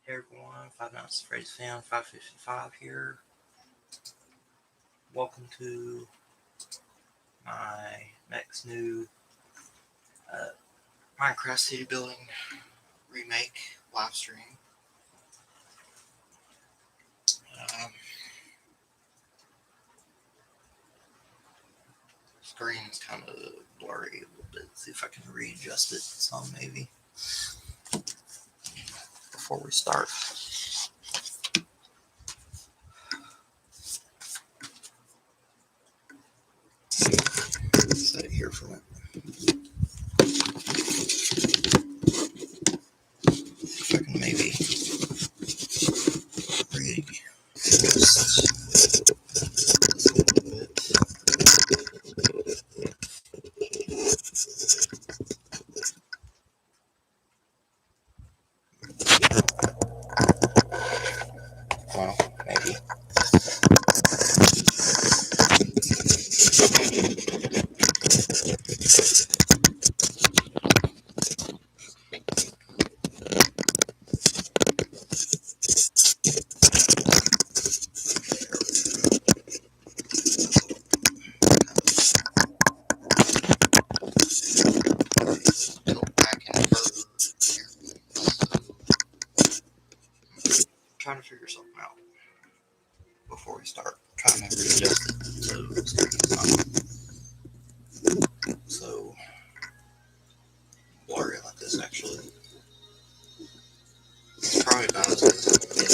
Hey everyone, Five Nights at Freddy's fan 555 here. Welcome to my next new Minecraft city building remake live stream. Um, Screen is kind of blurry a little bit. See if I can readjust it some maybe before we start. Set it here for a minute. If I can maybe readjust this a little bit. Well, maybe. Trying to figure something out before we start. Trying to readjust it so the screen's not so blurry like this actually. It's probably about as good as I can get.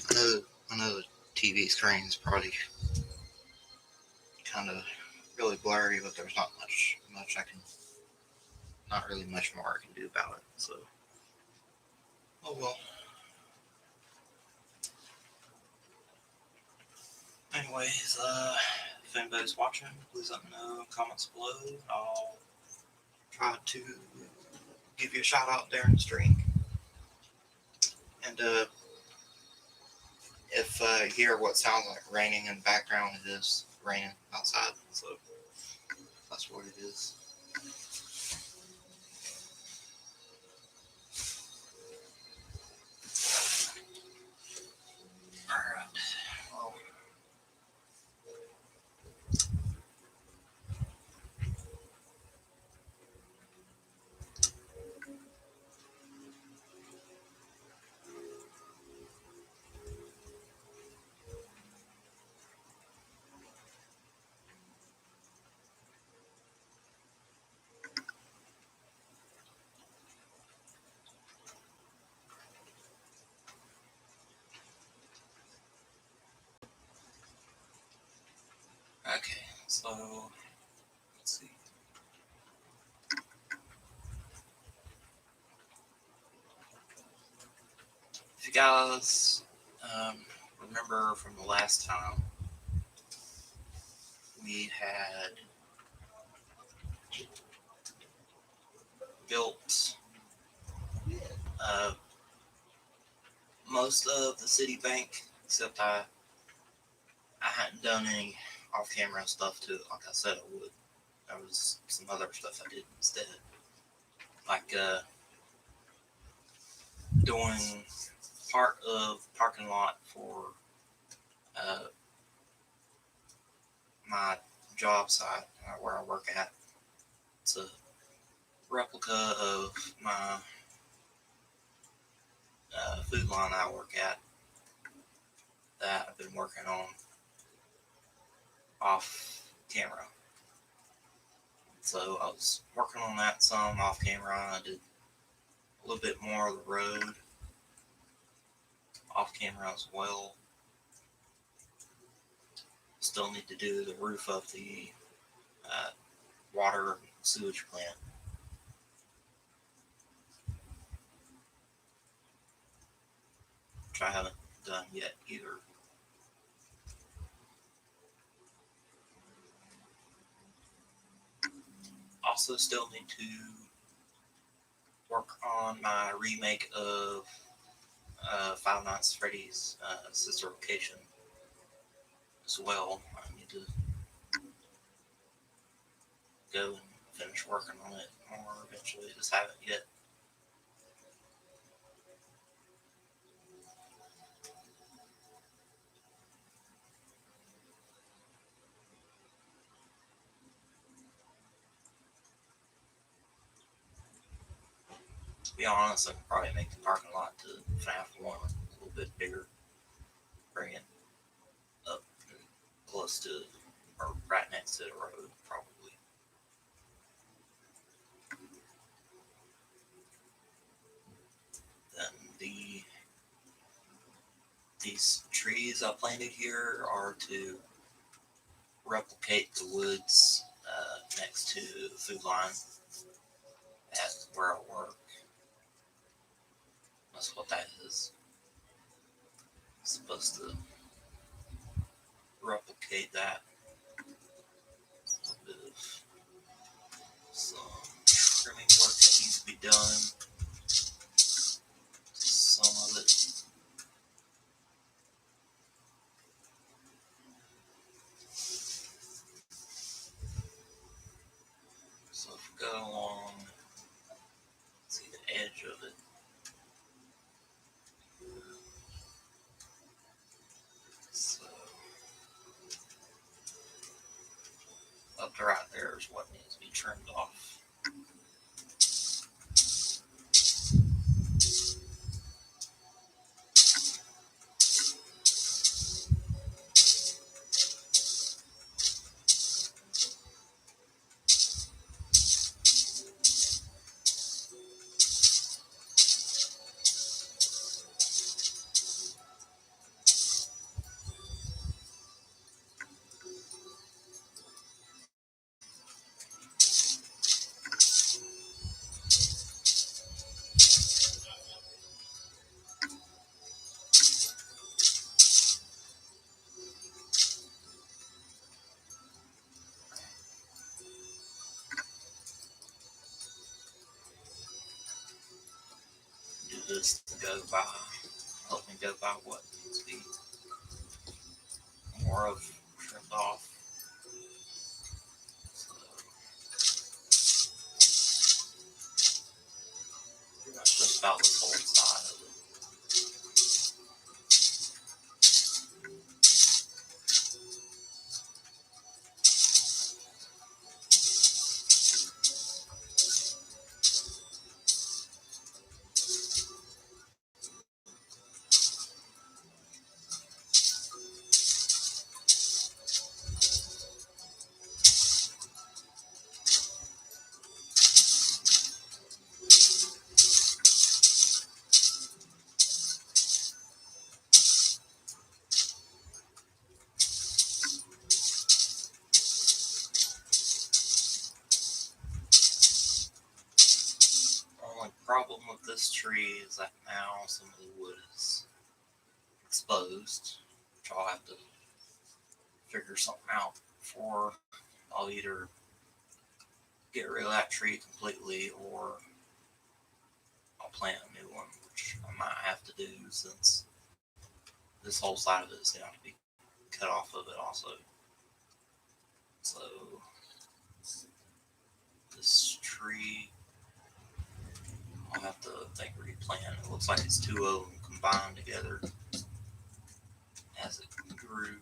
So I know the TV screen's probably kind of really blurry, but there's not much I can, not really much more I can do about it. So, oh well. Anyways, if anybody's watching, please let me know in the comments below. I'll try to give you a shout out during the stream. And if you hear what sounds like raining in the background, it is raining outside. So that's what it is. Alright. Well, okay, so let's see. If you guys remember from the last time, we had built most of the city bank, except I hadn't done any off-camera stuff to it like I said I would. There was some other stuff I did instead, like doing part of parking lot for my job site where I work at. It's a replica of my food line I work at that I've been working on off camera. So I was working on that some off camera. I did a little bit more of the road off camera as well. Still need to do the roof of the water sewage plant. Which I haven't done yet either. Also still need to work on my remake of Five Nights at Freddy's sister location as well. I need to go and finish working on it, or eventually just haven't yet. To be honest, I could probably make the parking lot to FNAF 1 a little bit bigger, bring it up close to, or right next to the road, probably. Then these trees I planted here are to replicate the woods next to the food line at where I work. That's what that is. It's supposed to replicate that. A bit of some trimming work that needs to be done. Some of it. So if we go along, see the edge of it. So up to right there is what needs to be trimmed off. Do this to go by, help me go by what needs to be more of trimmed off. So just about this whole side of it. Only problem with this tree is that now some of the wood is exposed, which I'll have to figure something out before I'll either get rid of that tree completely or I'll plant a new one, which I might have to do since this whole side of it is going to have to be cut off of it also. So this tree, I'll have to think replant. It looks like it's two of them combined together as it grew.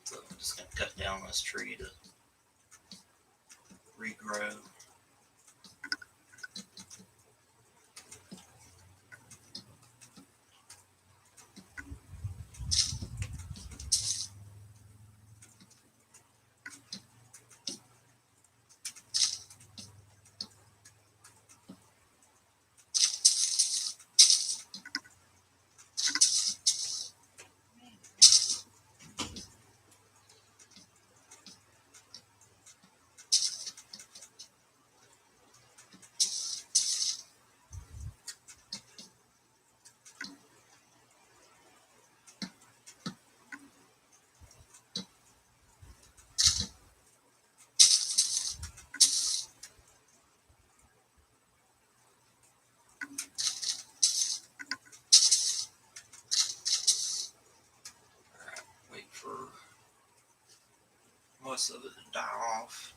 So I'm just going to cut down this tree to regrow. most of it to die off.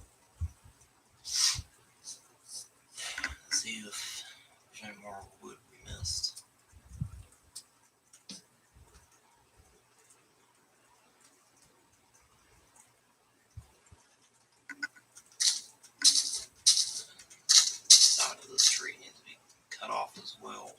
See if there's any more wood we missed. Side of this tree needs to be cut off as well.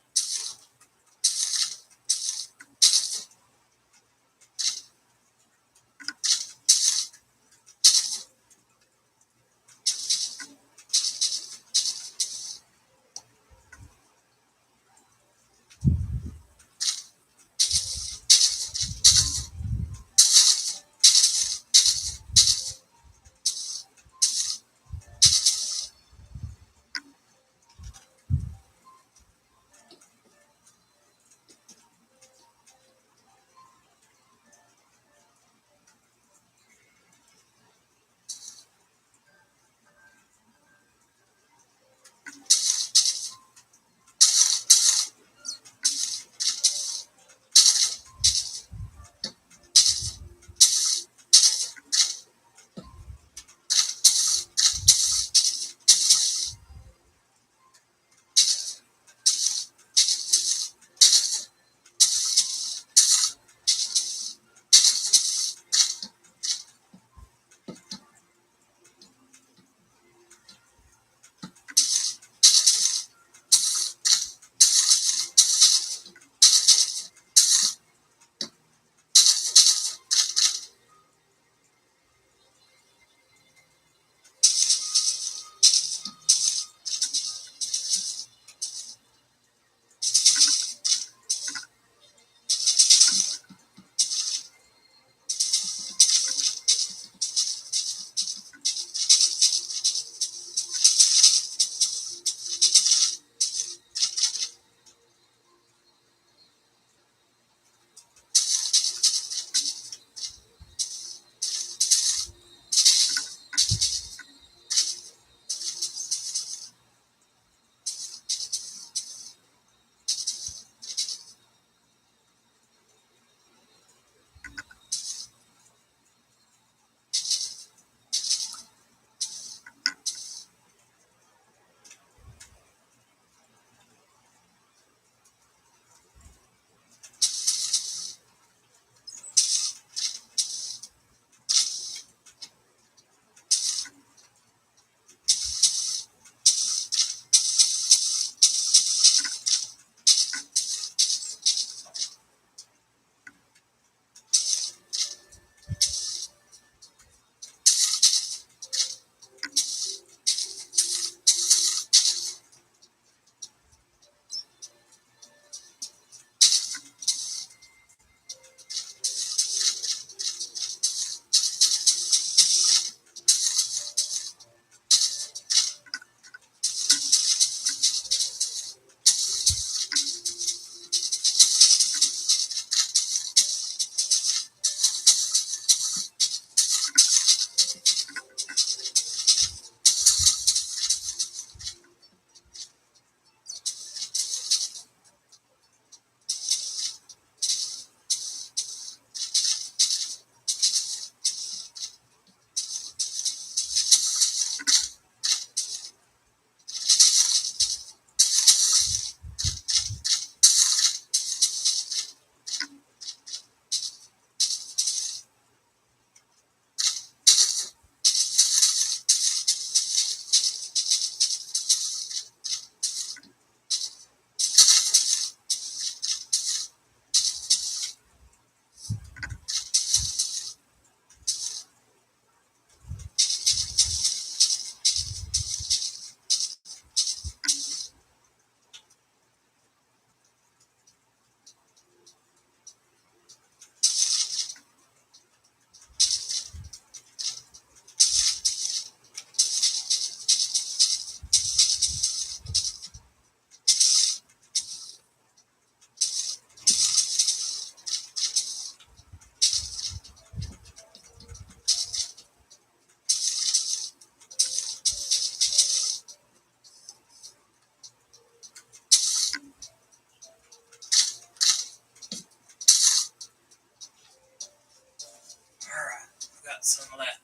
Alright, got some of that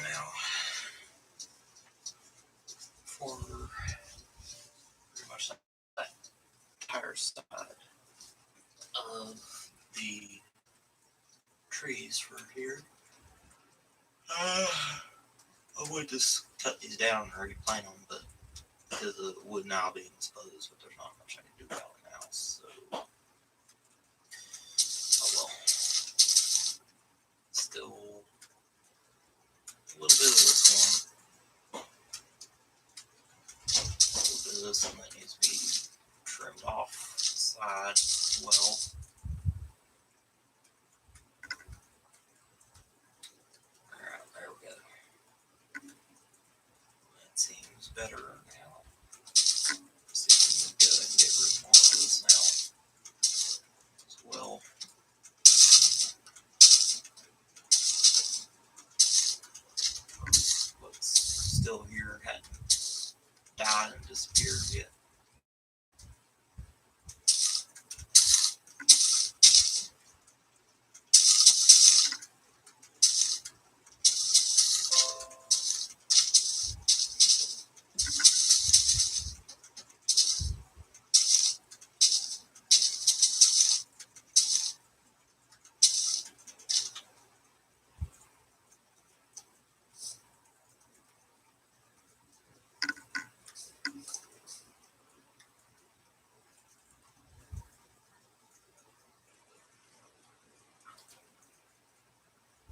now for pretty much that entire side of the trees for here. I would just cut these down and replant them, but because of the wood now being exposed, but there's not much I can do about it now, so oh well. Still a little bit of this one. A little bit of this one that needs to be trimmed off the side as well. Alright, there we go. That seems better now. Let's see if we can go ahead and get rid of more of this now as well. What's still here hadn't died and disappeared yet.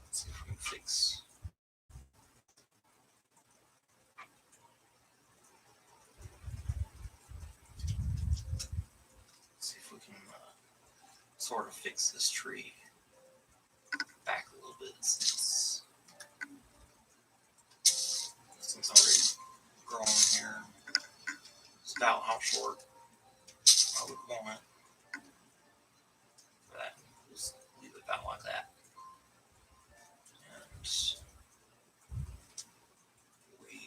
Let's see if we can fix. See if we can sort of fix this tree back a little bit since it's already growing here. It's about how short I would want it. For that, just leave it about like that. And we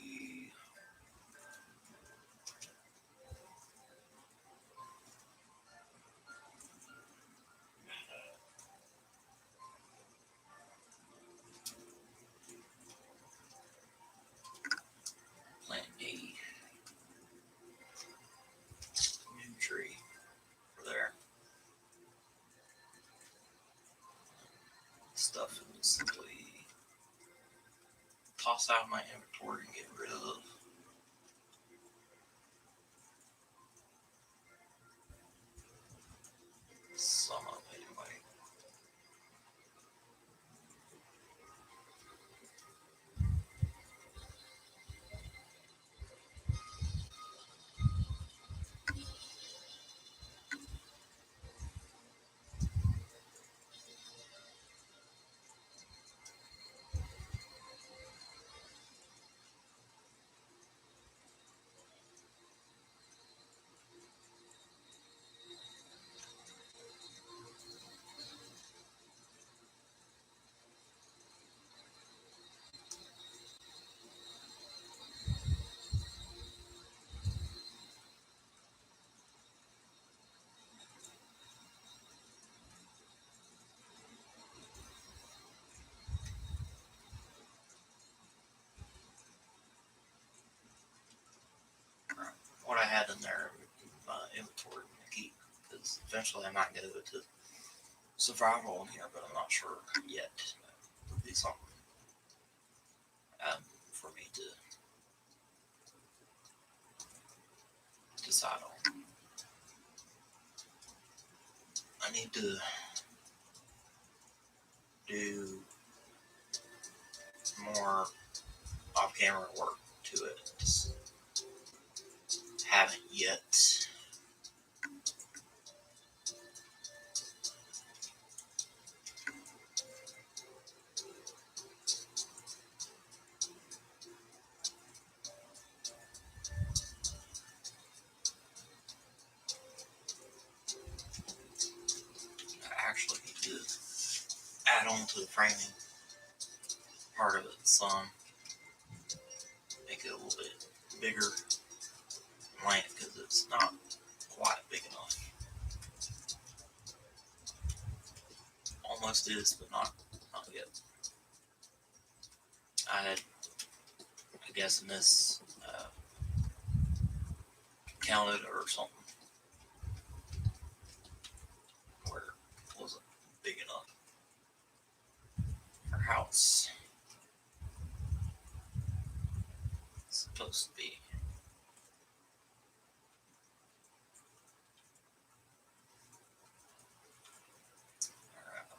plant a new tree for there. Stuff and just simply toss out my inventory and get rid of some of it anyway. What I had in there in my inventory to keep, because eventually I might go to survival in here, but I'm not sure yet. It would be something for me to decide on. I need to do more off-camera work to it. Just haven't yet. I actually need to add on to the framing part of it some. Make it a little bit bigger in length because it's not quite big enough. Almost is, but not yet. I had, I guess, counted or something, where it wasn't big enough for how it's supposed to be.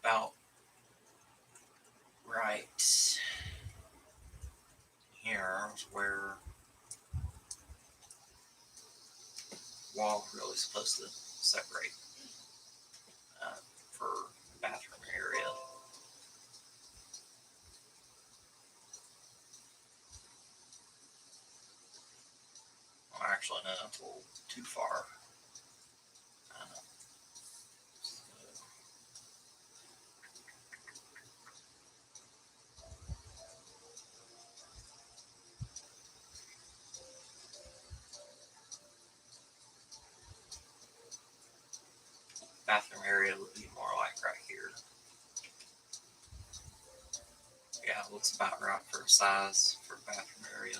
About right here is where wall really supposed to separate for bathroom area. Well, actually, no, that's a little too far. So bathroom area would be more like right here. Yeah, it looks about right for size for bathroom area.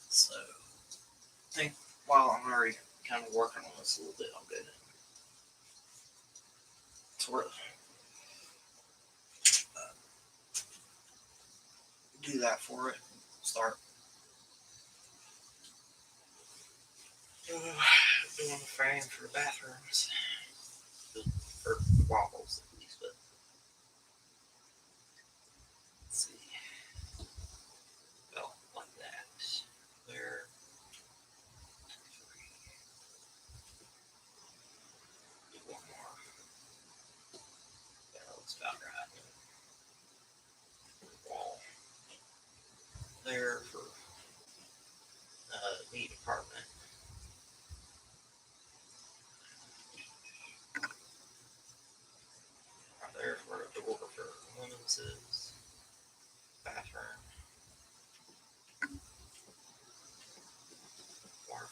So I think while I'm already kind of working on this a little bit, I'll go ahead and sort of do that for it. Start doing the frame for the bathrooms. Or the walls at least, but let's see. Well, like that. There. Do one more. That looks about right. Wall. There for the department. Right there where the door for women's is. Bathroom. Water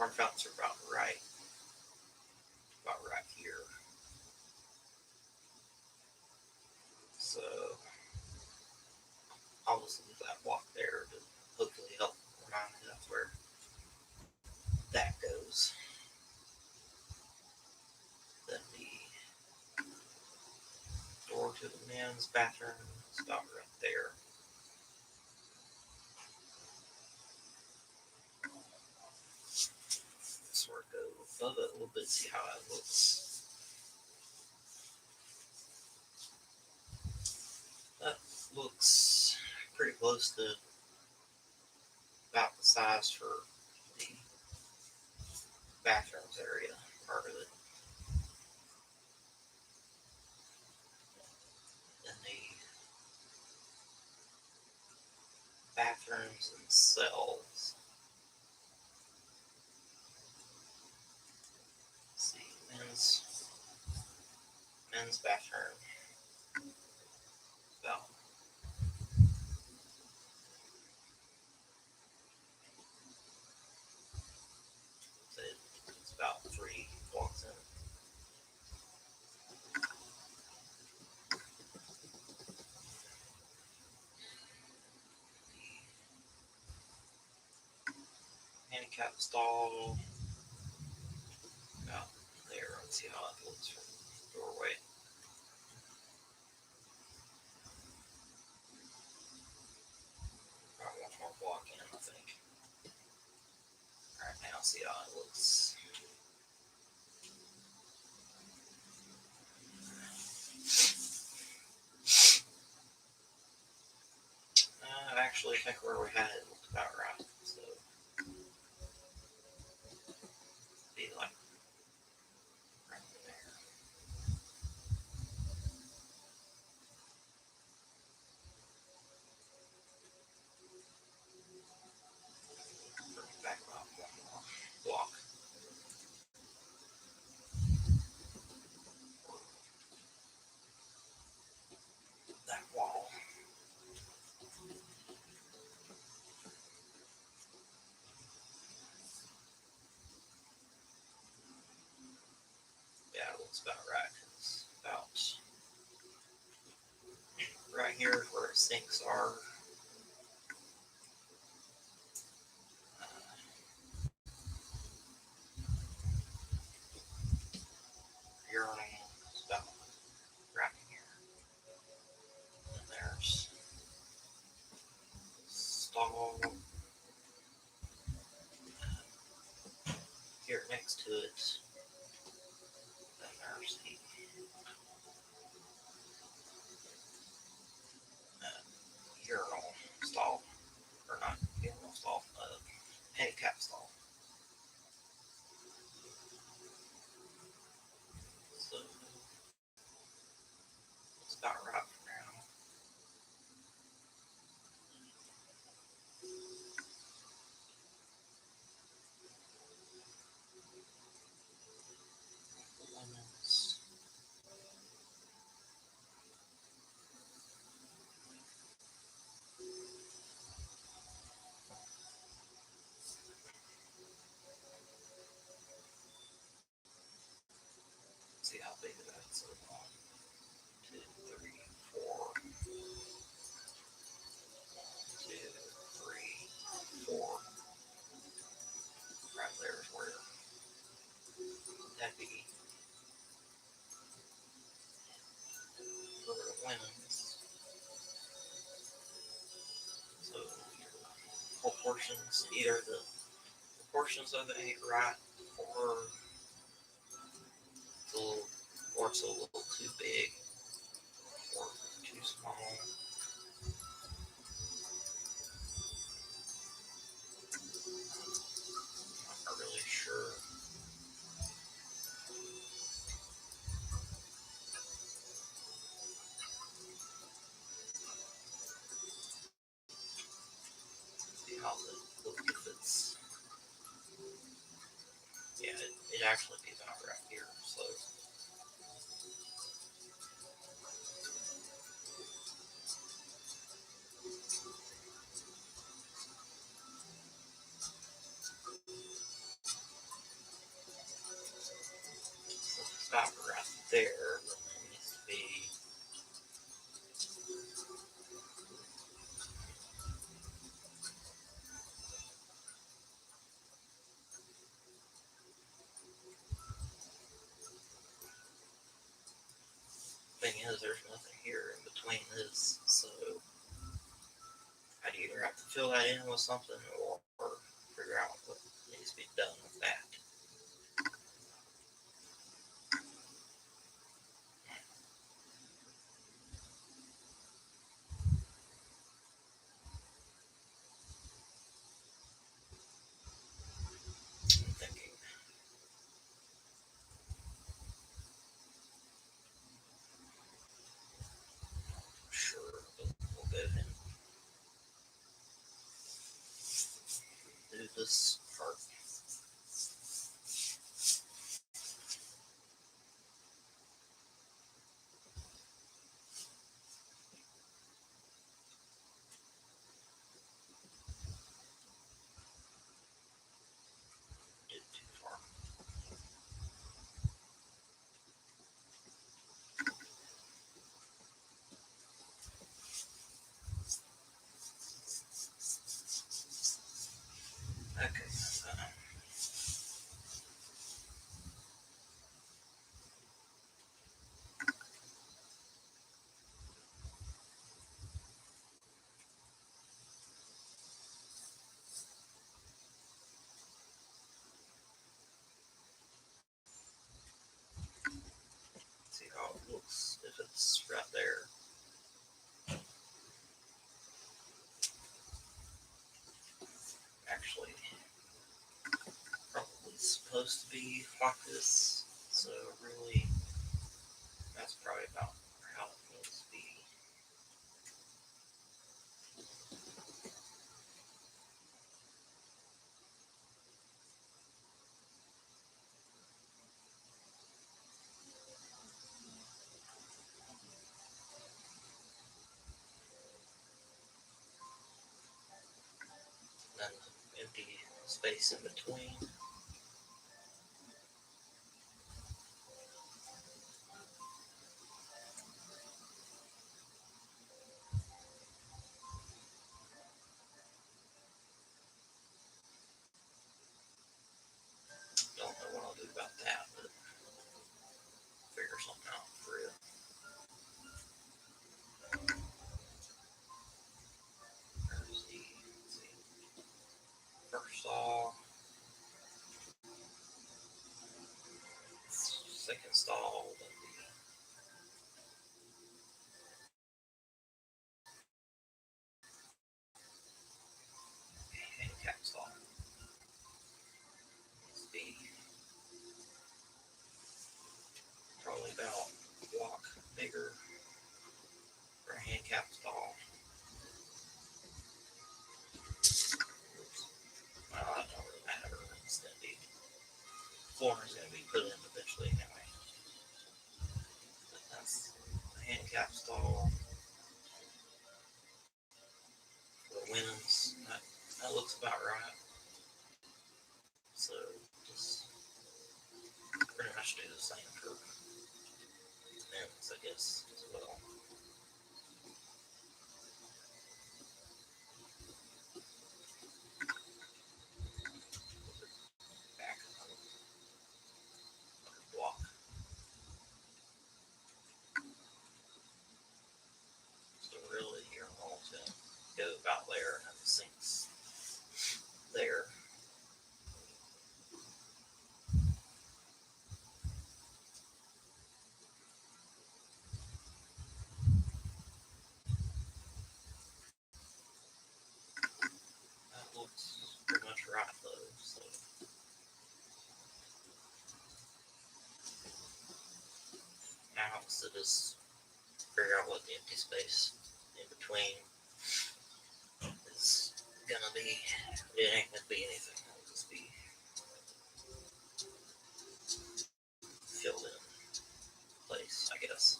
fountains are about right. About right here. So I'll just leave that block there to hopefully help remind me that's where that goes. Then the door to the men's bathroom is about right there. Sort of go above it a little bit, see how it looks. That looks pretty close to about the size for the bathrooms area part of it. Then the bathrooms themselves. Let's see, men's bathroom. About it's about 3 blocks in. Handicap stall about there. Let's see how it looks from the doorway. Probably one more block in, I think. Alright, now see how it looks. I actually think where we had it looked about right. So be like right there. Back about one more block. That wall. Yeah, it looks about right. sinks are. Urinal is about right here. And there's stall here next to it. Then there's the urinal stall, or not urinal stall, handicap stall. So it's about right for now. Lemons. See how big that is. So 1, 2, 3, 4. 1, 2, 3, 4. Right there is where that'd be for the lemons. So your proportions, either the proportions of it ain't right, or it's a little, or it's a little too big, or too small. I'm not really sure. See how the look if it's, yeah, it actually be about right here. So it's about right there. It needs to be. Thing is, there's nothing here in between this, so I'd either have to fill that in with something or figure out what needs to be done with that. I'm thinking. Sure, but we'll go ahead and do this part. Did too far. Okay. See how it looks if it's right there. Actually, probably supposed to be like this, so really, that's probably about how it needs to be. Then the empty space in between. about that, but figure something out for real. Let's see. First stall, second stall, then the handicap stall. Needs to be probably about a block bigger for a handicap stall. Well, that don't really matter. It's going to be, flooring is going to be put in eventually anyway. But that's the handicap stall. The wins, that looks about right. So just pretty much do the same for ends, I guess, as well. Back block. So really, your wall's gonna go about there, and the sink's there. That looks pretty much right though. So now to just figure out what the empty space in between is gonna be. It ain't gonna be anything. It'll just be filled in place, I guess.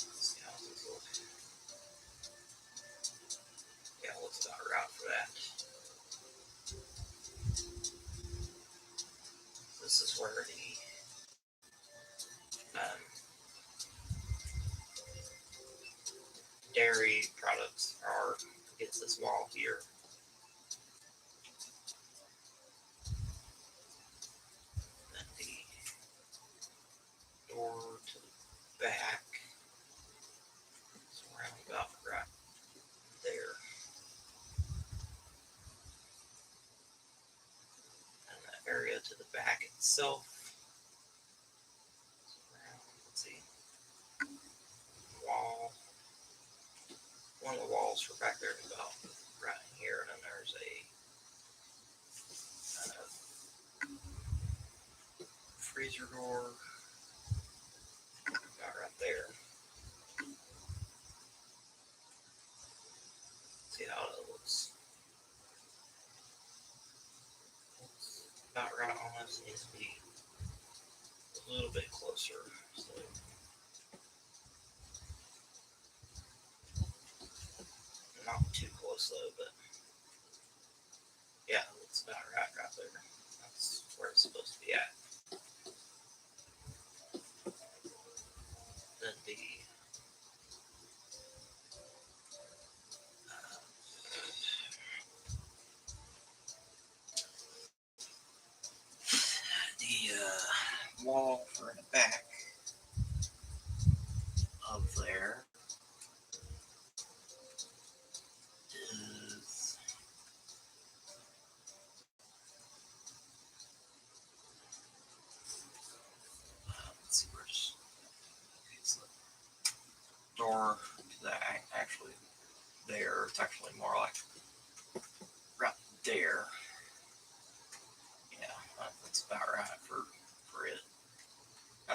Let's see how this looks. Yeah, looks about right for that. This is where the dairy products are against this wall here. Then the door to the back is around about right there. And the area to the back itself is around, let's see, wall. One of the walls for back there is about right in here, and then there's a freezer door about right there. See how it looks. About right on this, needs to be a little bit closer. So not too close though, but yeah, it looks about right there. That's where it's supposed to be at. Then the wall for the back of there is let's see, where's it's the door to that actually there. It's actually more like right there. Yeah, that's about right for it.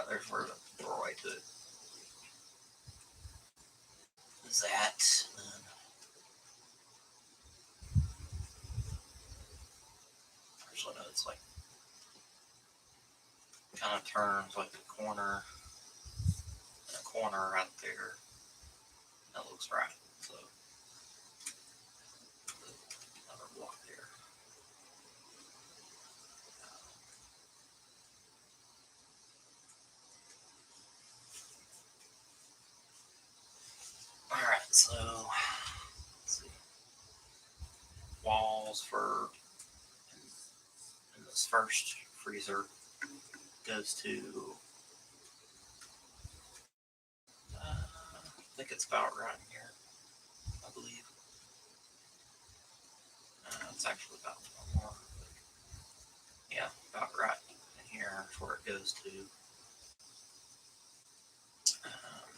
There's where the doorway to it is at. Actually, no, it's like kind of turns like the corner right there. That looks right. So another block there. All right, so first freezer goes to, I think it's about right in here, I believe. It's actually about one more. Yeah, about right in here is where it goes to.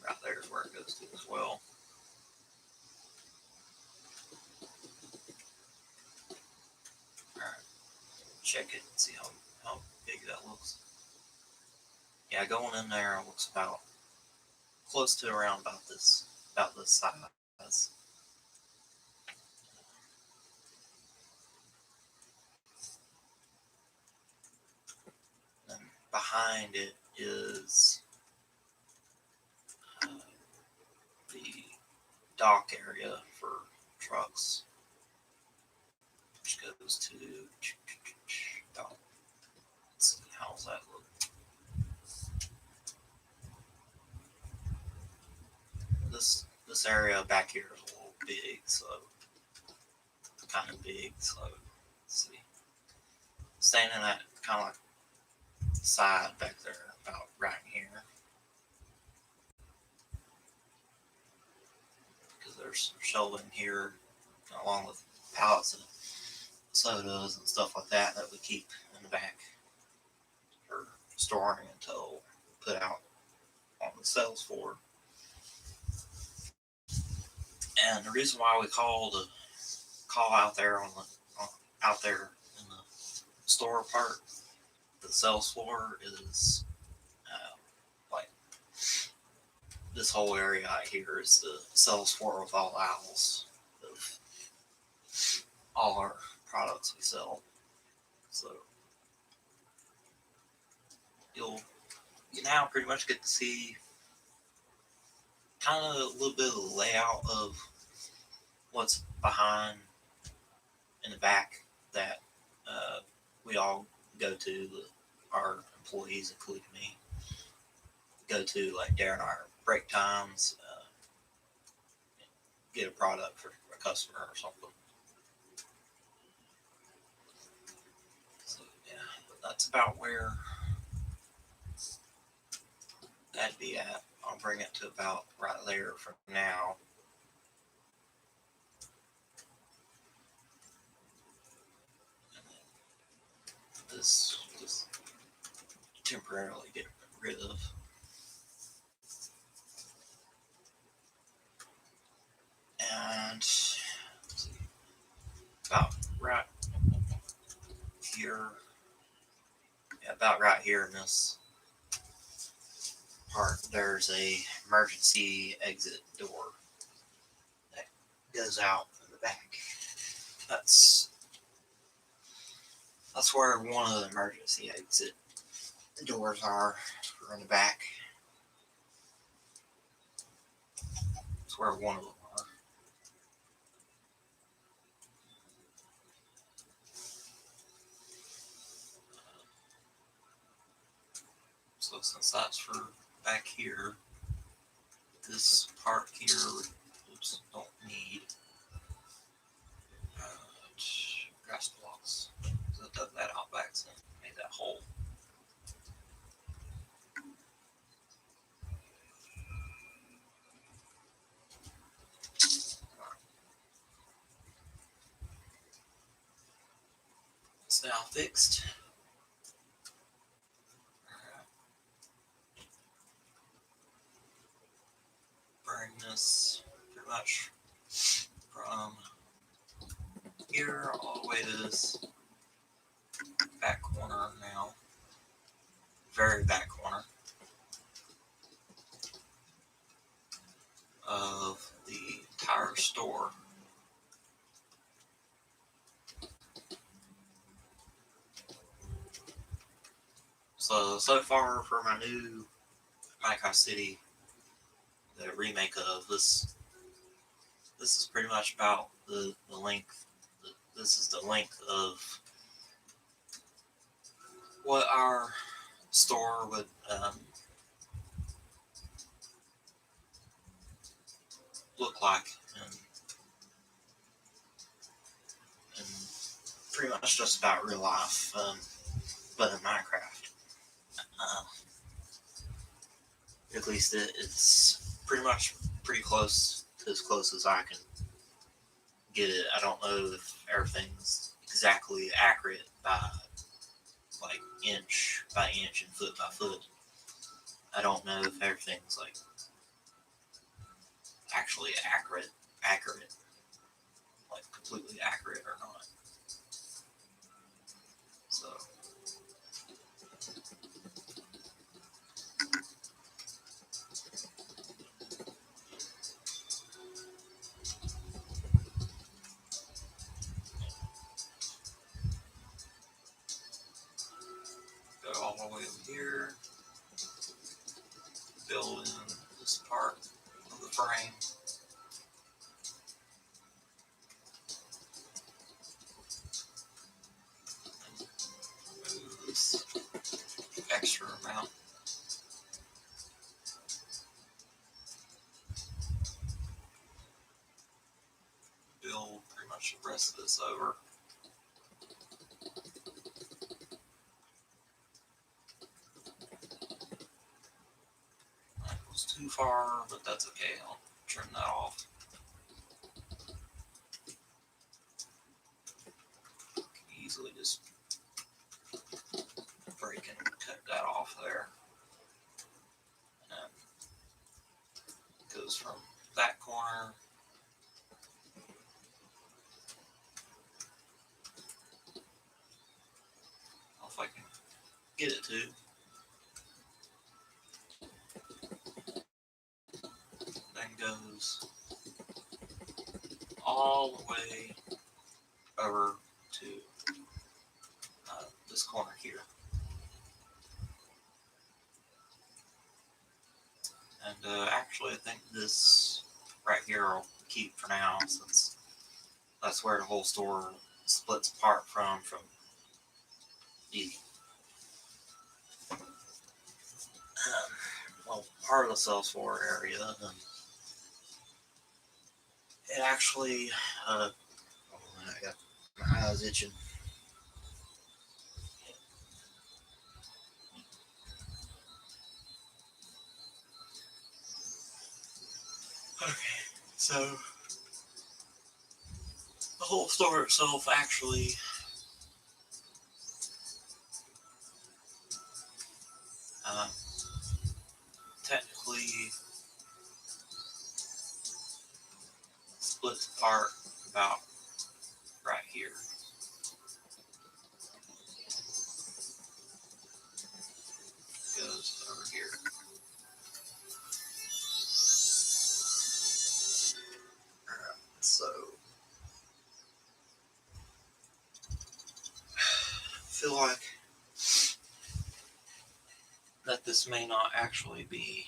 Right there is where it goes to as well. Alright, check it and see how big that looks. Yeah, going in there looks about close to around about this size. And behind it is the dock area for trucks, which goes to dock. Let's see, how's that look? This area back here is a little big, so kind of big. So let's see, standing at kind of like side back there, about right here, because there's shelving here along with pallets of sodas and stuff like that we keep in the back for storing until put out on the sales floor. And the reason why we call out there out there in the store part, the sales floor is like this whole area out here is the sales floor with all aisles of all our products we sell. So you now pretty much get to see kind of a little bit of the layout of what's behind in the back that we all go to, our employees, including me, go to like during our break times, get a product for a customer or something. So yeah, but that's about where that'd be at. I'll bring it to about right there from now. This just temporarily get rid of. And let's see, about right here, yeah, about right here in this part, there's a emergency exit door that goes out in the back. That's where one of the emergency exit doors are in the back. That's where one of them are. So since that's for back here, this part here, oops, don't need grass blocks. So I dug that out back and made that hole. It's now fixed. Bring this pretty much from here all the way to this back corner now. Very back corner of the entire store. So far for my new Minecraft City, the remake of this is pretty much about the length. This is the length of what our store would look like, and pretty much just about real life. but in Minecraft, uh, at least it's pretty close to as close as I can get it. I don't know if everything's exactly accurate by like inch by inch and foot by foot. I don't know if everything's like actually accurate, like completely accurate or not. So go all the way over here, build in this part of the frame. Move this extra amount. Build pretty much the rest of this over. That goes too far, but that's okay. I'll trim that off. Easily just break and cut that off there. And it goes from that corner if I can get it to. Then goes all the way over to this corner here. And actually, I think this right here I'll keep for now, since that's where the whole store splits apart from the well, part of the sales floor area. And it actually, I got my eyes itching. Okay, so the whole store itself actually technically splits apart about right here. Goes over here. Alright, so I feel like that this may not actually be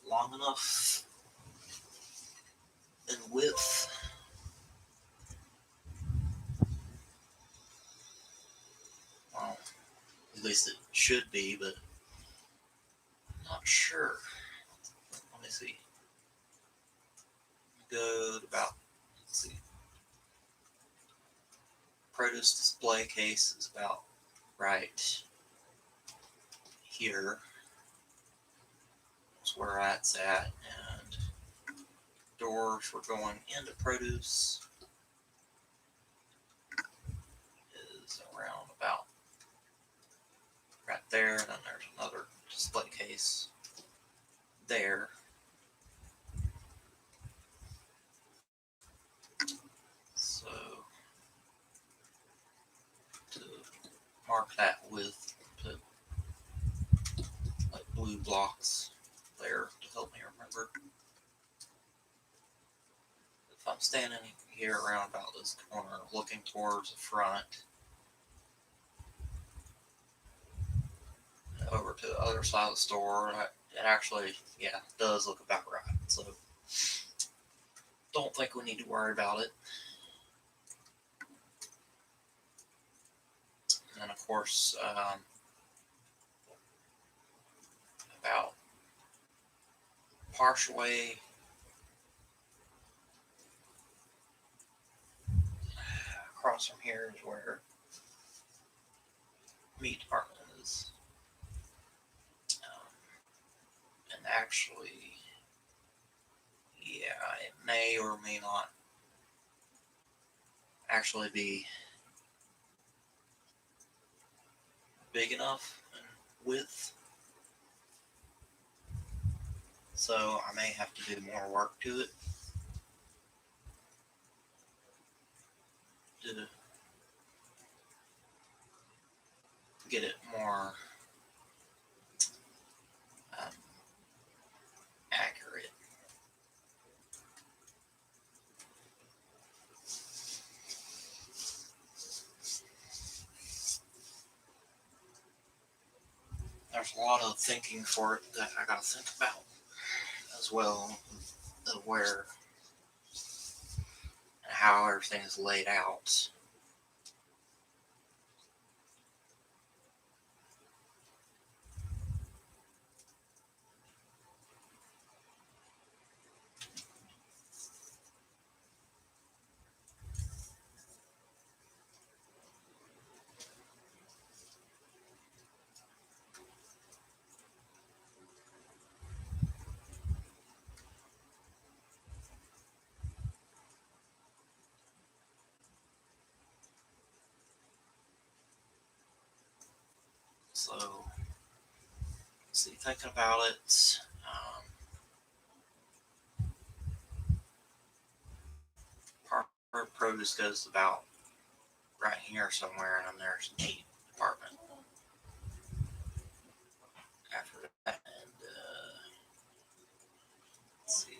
long enough in width. Well, at least it should be, but I'm not sure. Let me see. Go to about, let's see. Produce display case is about right here. That's where that's at. And doors for going into produce is around about right there. And then there's another display case there. So to mark that with, put like blue blocks there to help me remember. If I'm standing here around about this corner looking towards the front, over to the other side of the store, it actually, yeah, does look about right. So don't think we need to worry about it. And of course, about partial way across from here is where meat department is. And actually, yeah, it may or may not actually be big enough in width. So I may have to do more work to it to get it more um, accurate. There's a lot of thinking for it that I gotta think about as well, of where and how everything is laid out. So, see, thinking about it, part of produce goes about right here somewhere, and then there's meat department after that. And let's see,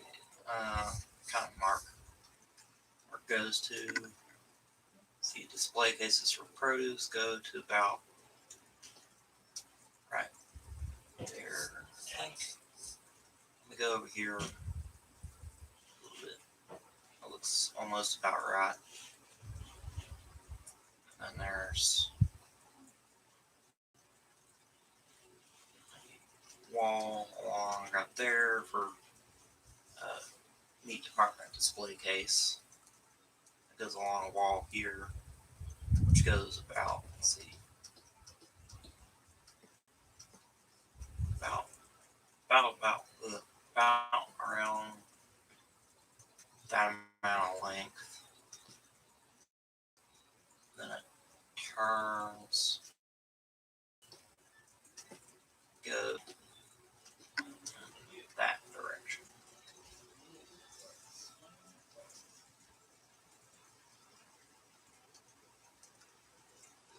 kind of mark where it goes to. See, display cases for produce go to about right there. I think. Let me go over here a little bit. It looks almost about right. And there's a wall along right there for meat department display case. It goes along a wall here, which goes about, let's see, about about around that amount of length. Then it turns, goes that direction.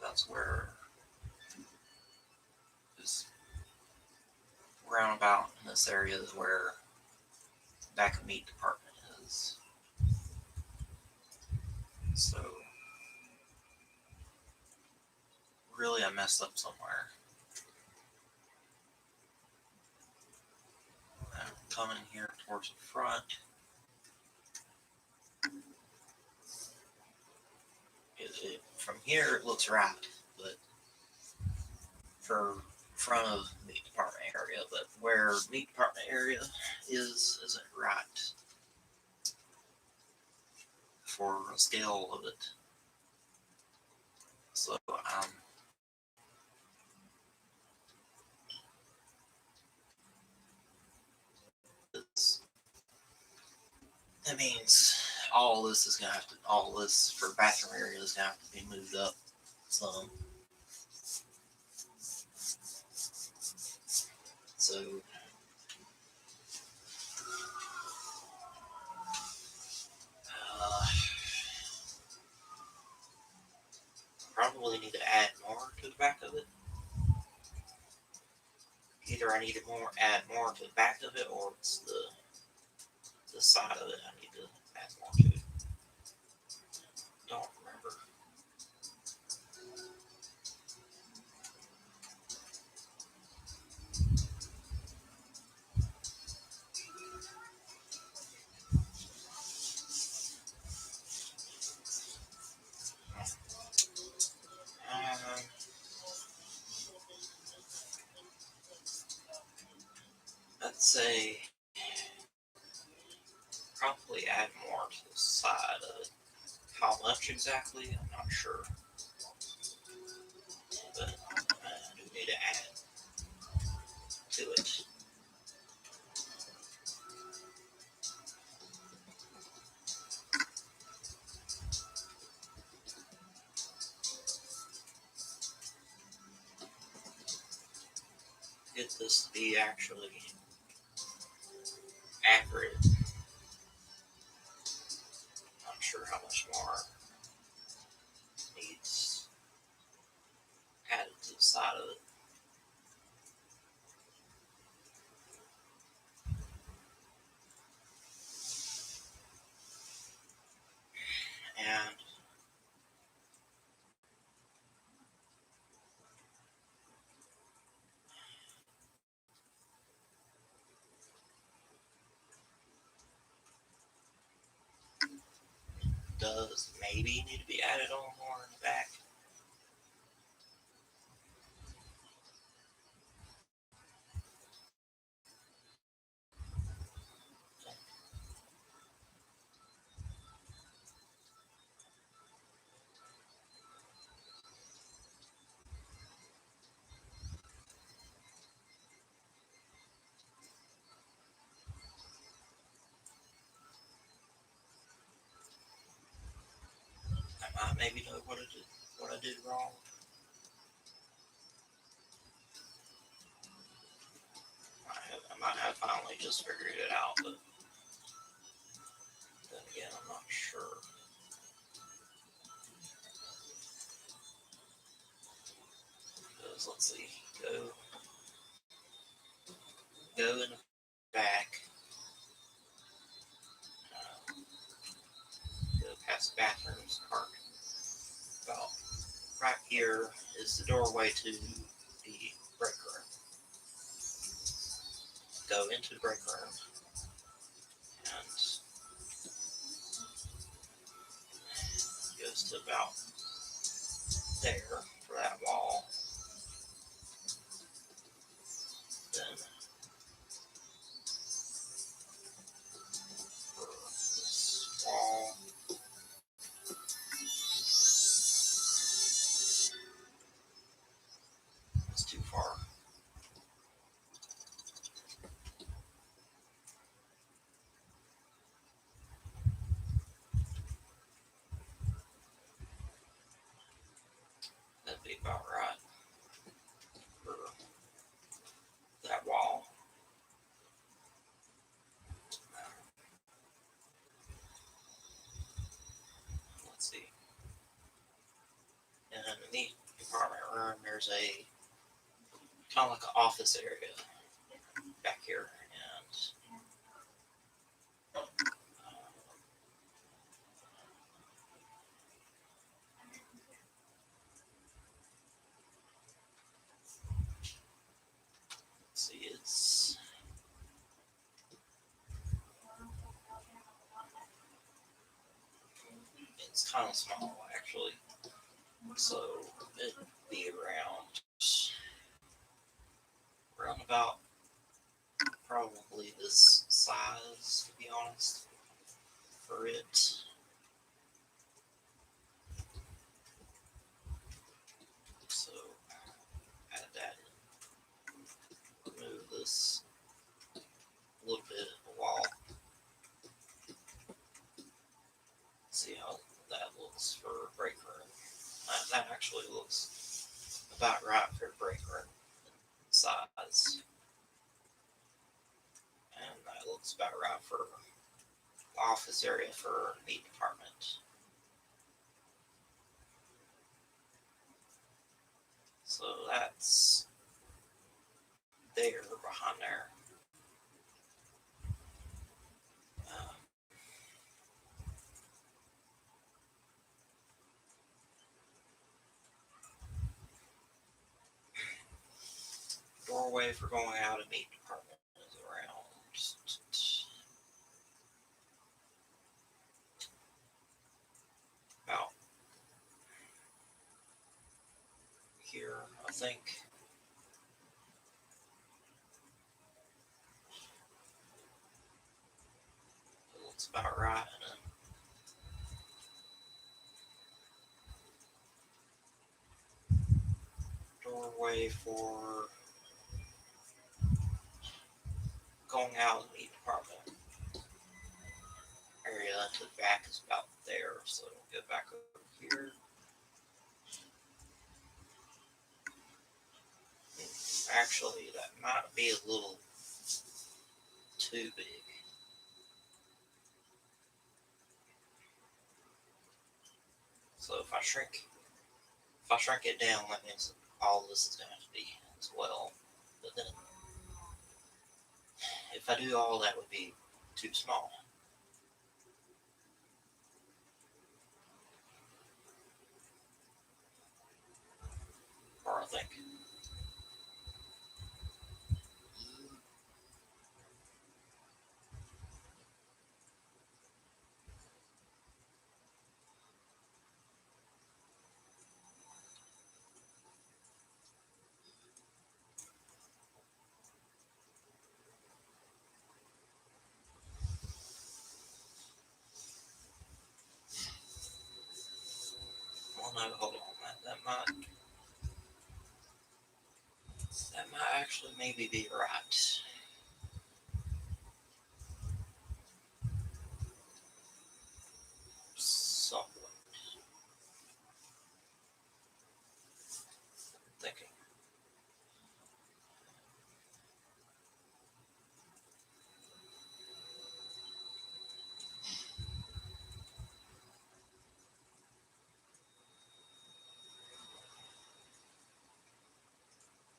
That's where this roundabout in this area is where back of meat department is. So really I messed up somewhere. I'm coming here towards the front. From here it looks right, but for front of meat department area, but where meat department area isn't right for the scale of it. So that means all this for bathroom area is gonna have to be moved up some. So uh, probably need to add more to the back of it. Either I need to add more to the back of it, or it's the side of it I need to add more to. Don't remember. Um, let's say probably add more to the side of it. How much exactly? I'm not sure. But I do need to add to it. Get this to be actually accurate. Not sure how much more needs added to the side of it. And does maybe need to be added on more in the back. I might maybe know what I did wrong. I might have finally just figured it out, but then again, I'm not sure. Because let's see, go in the back, go past the bathrooms, park. About right here is the doorway to the break room. Go into the break room and goes to about there for that wall. Then for this wall, it's too far. That'd be about right for that wall. Let's see. And underneath the department room, there's a kind of like an office area back here, and let's see, it's kind of small actually, so it'd be around about probably this size, to be honest, for it. So add that in. Remove this little bit of the wall. See how that looks for break room. That actually looks about right for break room size. And that looks about right for office area for meat department. So that's there behind there. Um, Doorway for going out of meat department is around about here, I think. It looks about right. And then way for going out of the meat department area to the back is about there. So it'll go back over here. Actually, that might be a little too big. So if I shrink it down, that means all this is going to have to be as well. But then, if I do all that, would be too small. Or I think. Well, no, hold on. That might actually maybe be right. Somewhat. Thinking.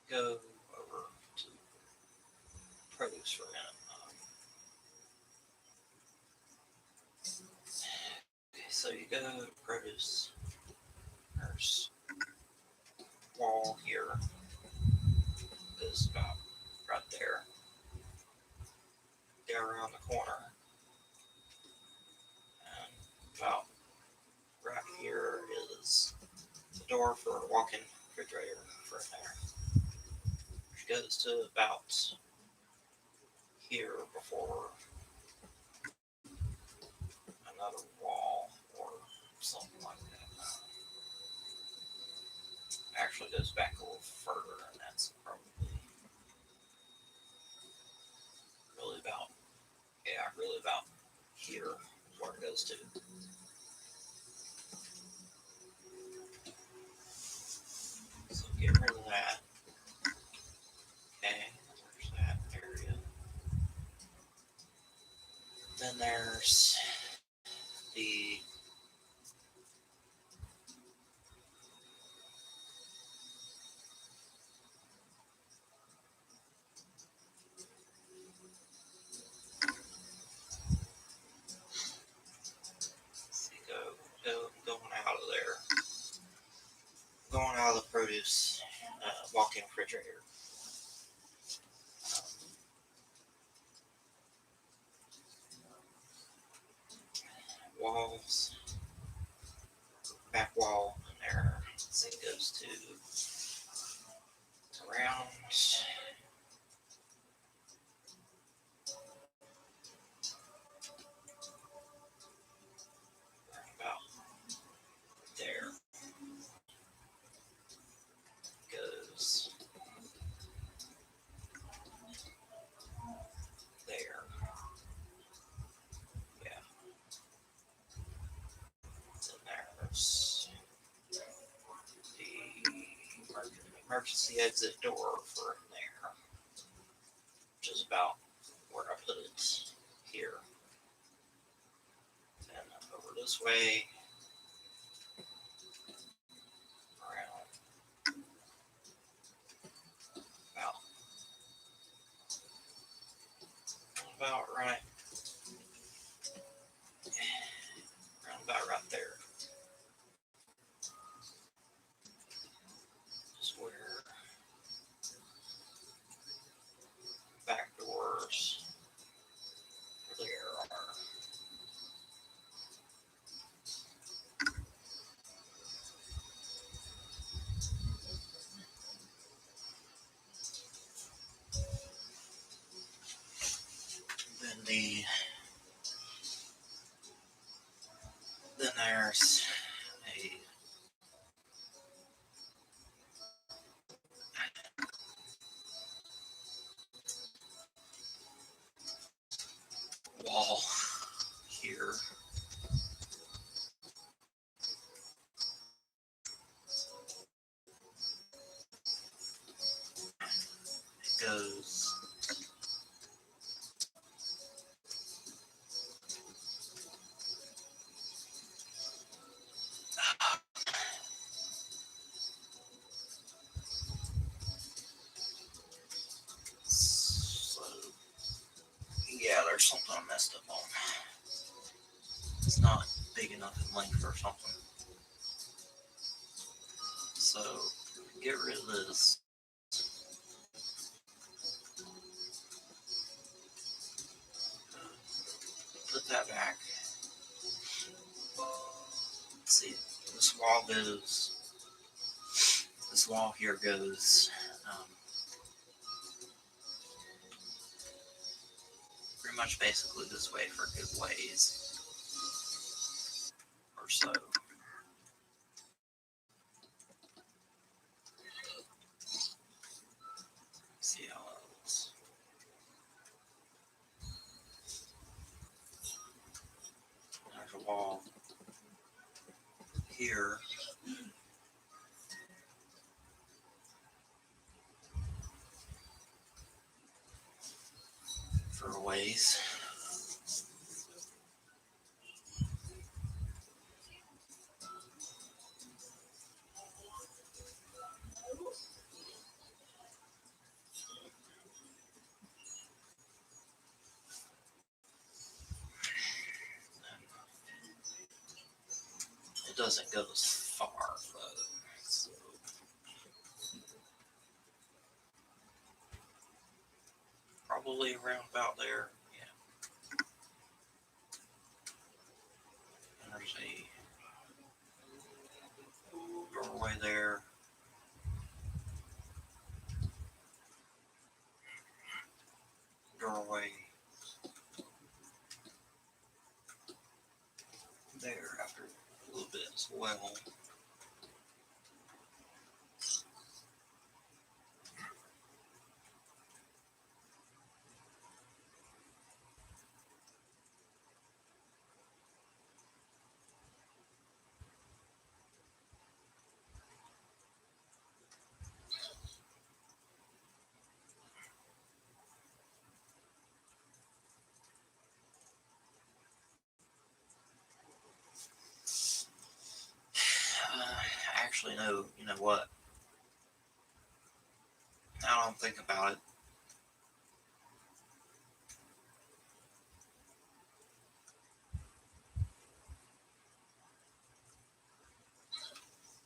Go over to produce for a minute. Okay, so you go to produce. There's wall here. Goes about right there. Go around the corner. And about right here is the door for a walk-in refrigerator for there. Which goes to about here before another wall or something like that. Actually goes back a little further, and that's probably really about here is where it goes to. So get rid of that. Okay, there's that area. Then there's the going out of there. Going out of the produce walk-in refrigerator. Walls, back wall in there. So it goes to around about there. Goes there. Yeah. Then there's the emergency exit door for in there, which is about where I put it here. And over this way, around about right, around about right there. Just where back doors there are. Then there's a wall here. It goes so yeah, there's something I messed up on. It's not big enough in length or something. So get rid of this. Put that back. Let's see, this wall goes. This wall here goes pretty much basically this way for a good ways or so. See how it looks. There's a wall here. For a ways. It doesn't go as far, but so probably around about there. Yeah. And there's a doorway there. Doorway there after a little bit as well. Actually, no, you know what? Now I don't think about it.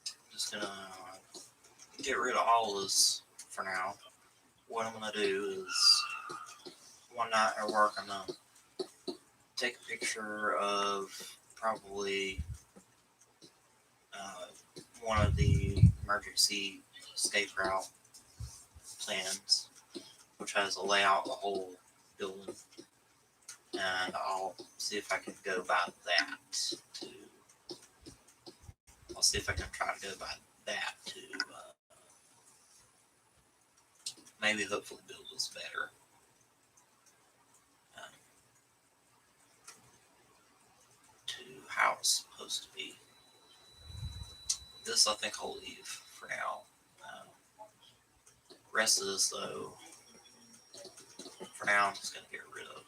I'm just gonna get rid of all of this for now. What I'm gonna do is one night at work, I'm gonna take a picture of probably one of the emergency escape route plans, which has a layout of the whole building, and I'll see if I can go by that to. I'll see if I can try to go by that to maybe hopefully build this better. Um, to how it's supposed to be. This I think I'll leave for now. Rest of this though, for now I'm just gonna get rid of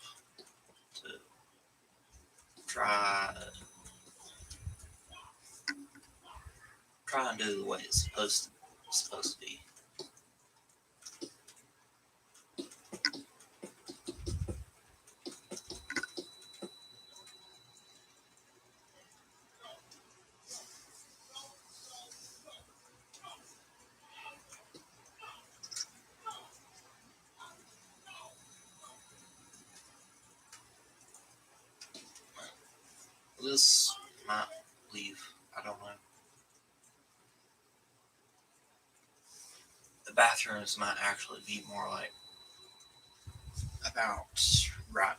to try and do the way it's supposed to be. This might leave. I don't know. The bathrooms might actually be more like about right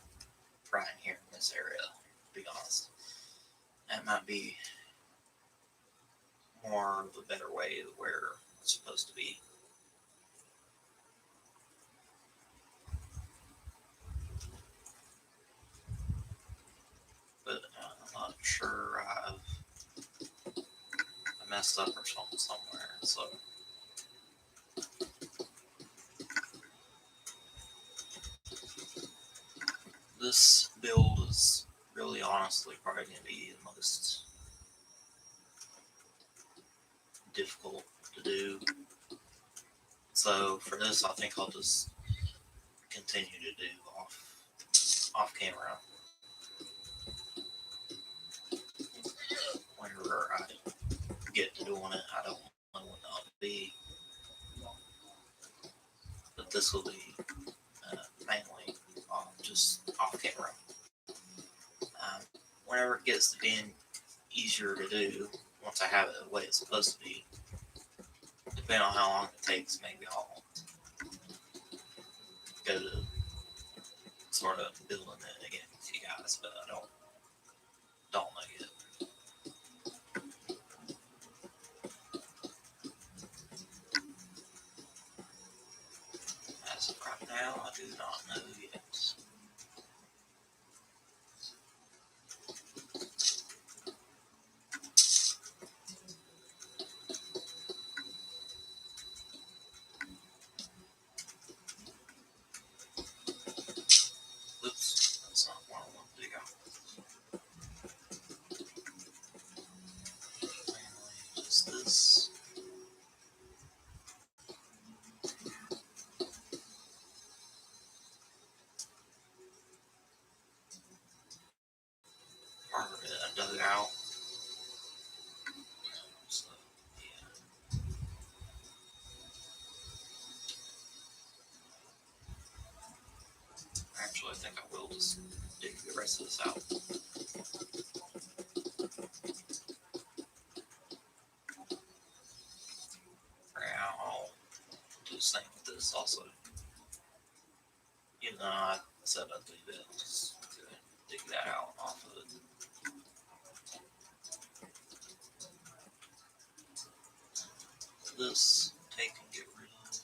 in here in this area, to be honest. That might be more of a better way of where it's supposed to be. sure I messed up or something somewhere. So this build is really honestly probably going to be the most difficult to do. So for this, I think I'll just continue to do off camera whenever I get to doing it. I don't know when that'll be, but this will be mainly just off camera. Whenever it gets to being easier to do, once I have it the way it's supposed to be, depending on how long it takes, maybe I'll go to sort of building it again with you guys, but I don't know yet. As of right now, I do not know yet. Oops, that's not what I want to do. Mainly just this. Part of it I dug out. So, yeah. Actually, I think I will just dig the rest of this out. For now, I'll do the same with this also. Even though I said I'd leave it, I'll just dig that out off of it. This take and get rid of.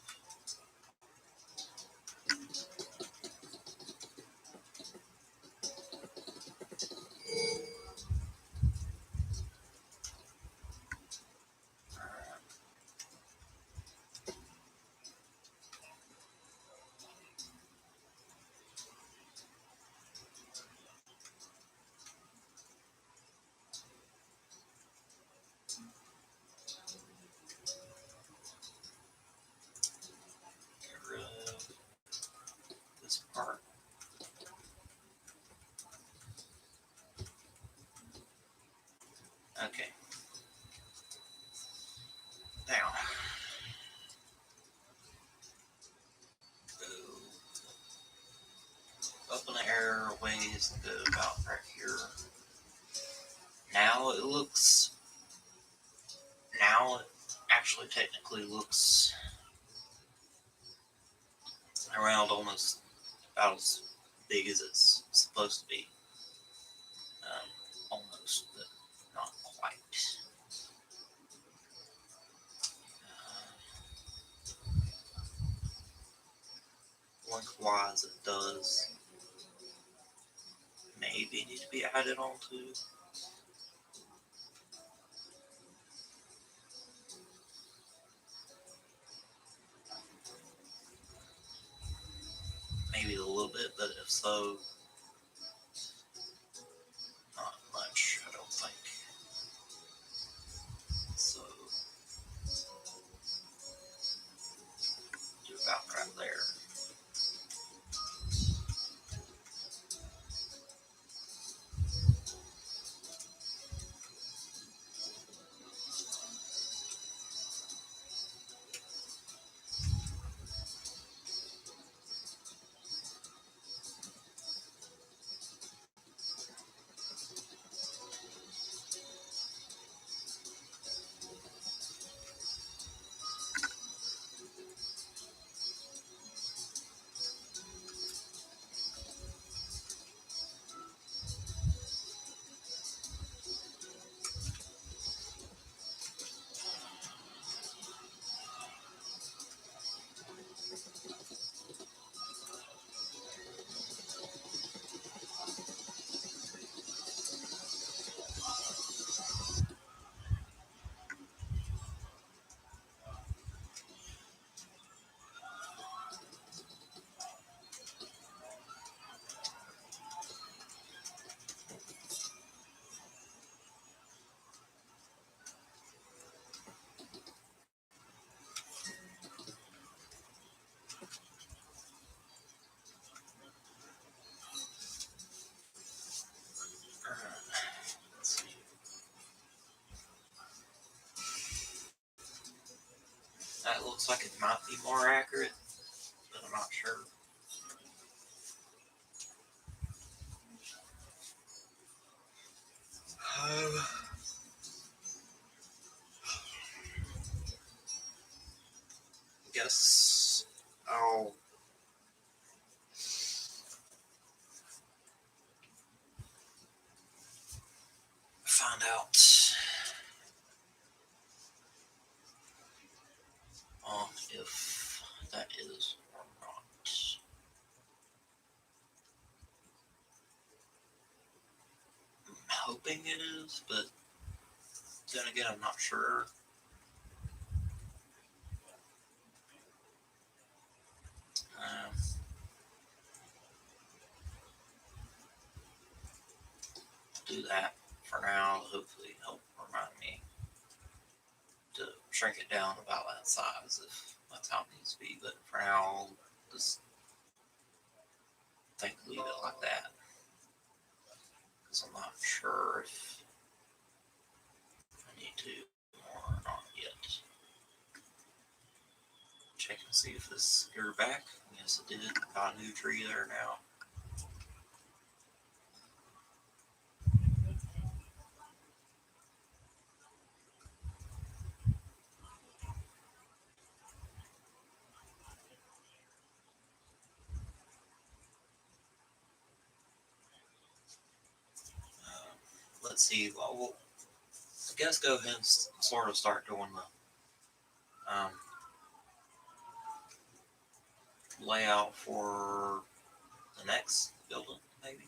Alright. Get rid of this part. Okay. Now, go up in the air ways and go about right here. Now it actually technically looks around almost about as big as it's supposed to be. Almost, but not quite. Lengthwise, it does maybe need to be added on to. Maybe a little bit, but if so, not much, I don't think. So, do about right there. Looks like it might be more accurate, but I'm not sure. I guess I'll find out if that is or not. I'm hoping it is, but then again, I'm not sure. Um, do that for now. Hopefully, help remind me to shrink it down about that size if that's how it needs to be. But for now, I'll just leave it like that because I'm not sure if I need to more or not yet. Check and see if this grew back. Yes, it did. Got a new tree there now. Let's see. Well, we'll, I guess go ahead and sort of start doing the layout for the next building, maybe.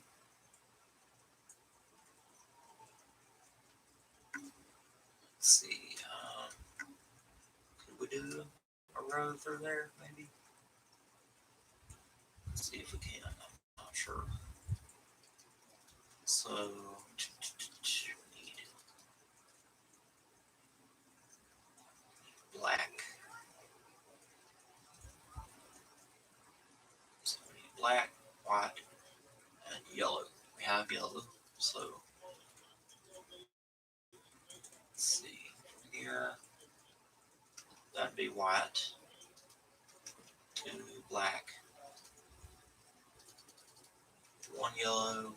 Let's see. Could we do a road through there, maybe? Let's see if we can. I'm not sure. So, need black. So we need black, white, and yellow. We have yellow, so let's see. Here, that'd be white, 2 black, 1 yellow,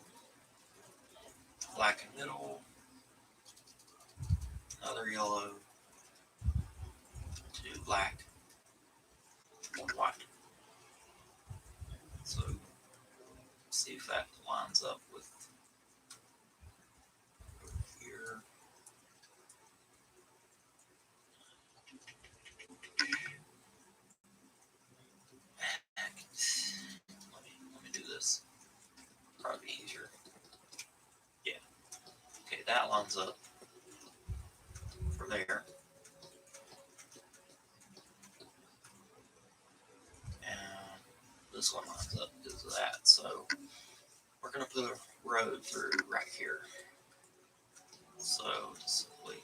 black in middle, another yellow, 2 black, 1 white. So, see if that lines up with here. Let me do this. Probably easier. Yeah. Okay, that lines up for there. And this one lines up because of that. So we're going to put a road through right here. So just simply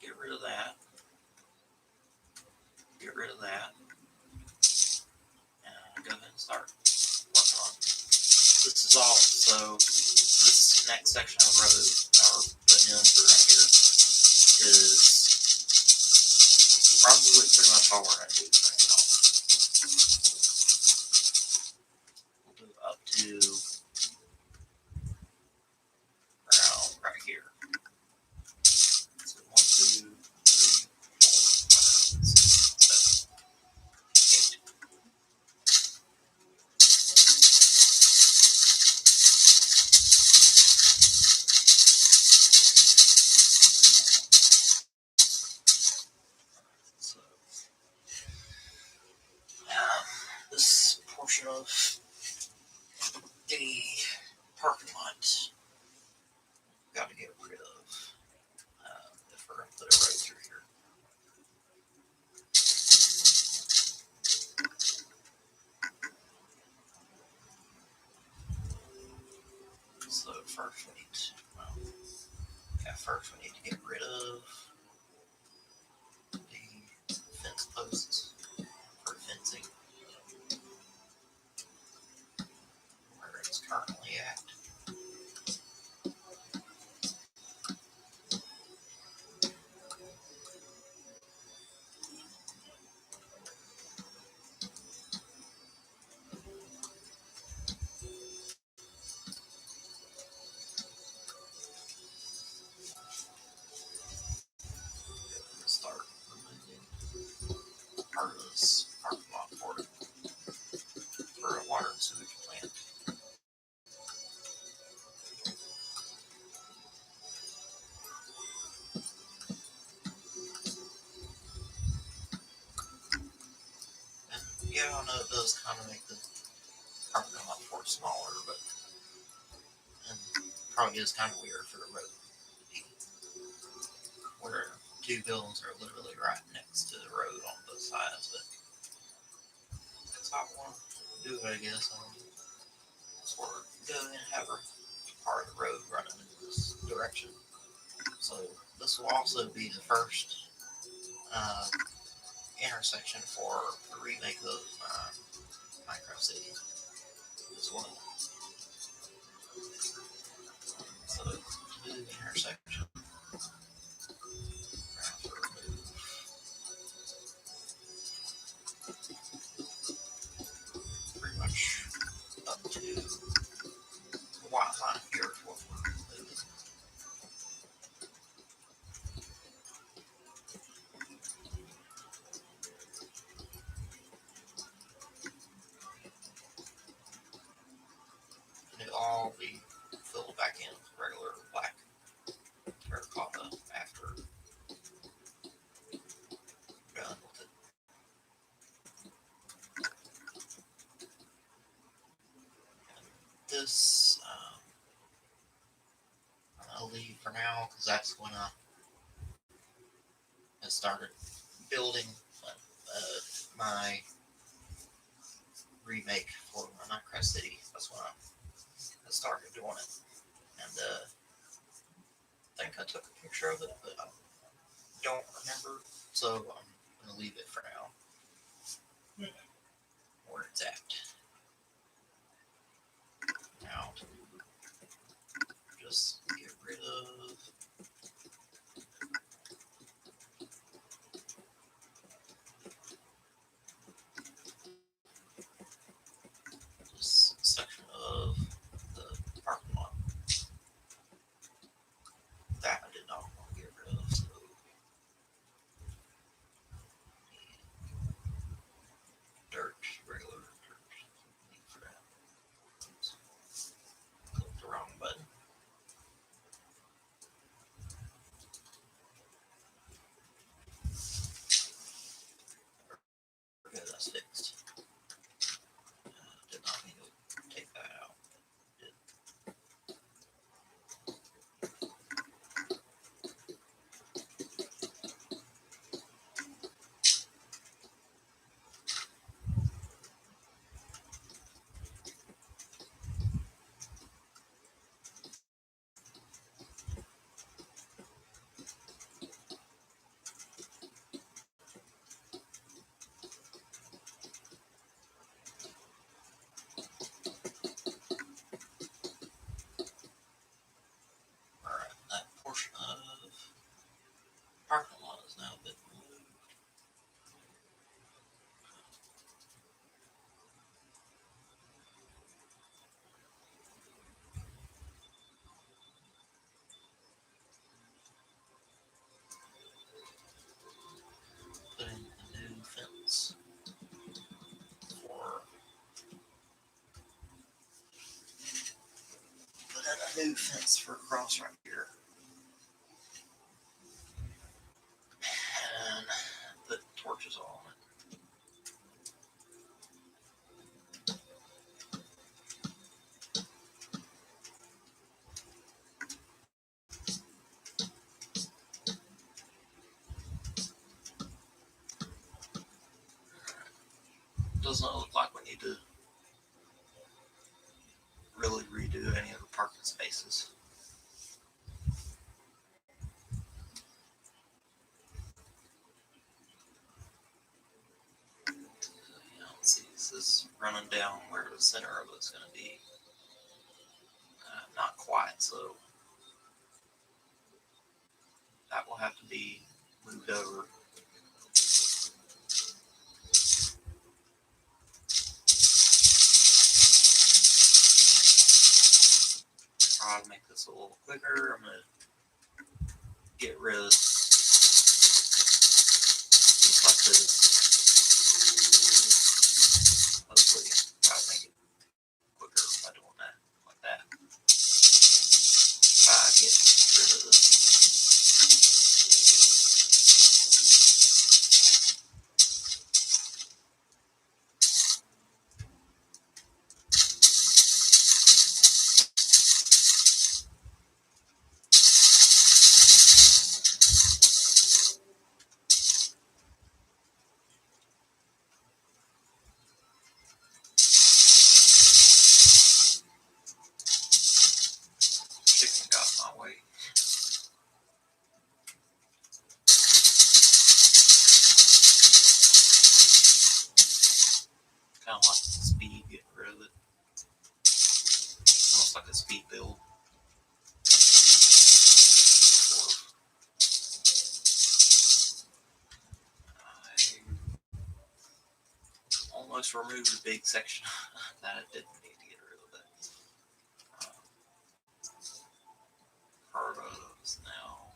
get rid of that. Get rid of that. And go ahead and start working on it. This is all. So this next section of road we're putting in through right here is probably pretty much all we're going to do for now. We'll do up to around right here. So 1, 2, 3, 4, 5, 6, 7, 8. So this portion of the parking lot got to get rid of if we're going to put a road through here. So first we need to, first we need to get rid of the fence posts for fencing where it's currently at. Yeah, I know it does kind of make the parking lot for smaller, but and probably is kind of weird for the road to be where two buildings are literally right next to the road on both sides. But that's how I want to do it, I guess. Sort of go and have a part of the road running in this direction. So this will also be the first intersection for the remake of Minecraft City as well. So to do the intersection, we're going to have to remove pretty much up to the white line here is what we're moving. And it'll all be filled back in with regular black terracotta after we're done with it. And this I'm going to leave for now because that's when I started building my remake for Minecraft City. That's when I started doing it. And I think I took a picture of it, but I don't remember. So I'm going to leave it for now. Where it's at. Now, just get rid of this section of the parking lot. That I did not want to get rid of, so dirt, regular dirt. Need for that. Oops. Clicked the wrong button. Okay, that's fixed. Did not need to take that out. Did. Alright, that portion of parking lot is now been removed. Put in a new fence for across right here. And put torches on it. Doesn't look like we need to really redo any of the parking spaces. Let's see, this is running down where the center of it's going to be. Not quite, so that will have to be moved over. I'll make this a little quicker. I'm going to get rid of just like this. Hopefully, I'll make it quicker by doing that, like that. If I get rid of this. speed build. I almost removed a big section that I didn't need to get rid of it. Cardos now.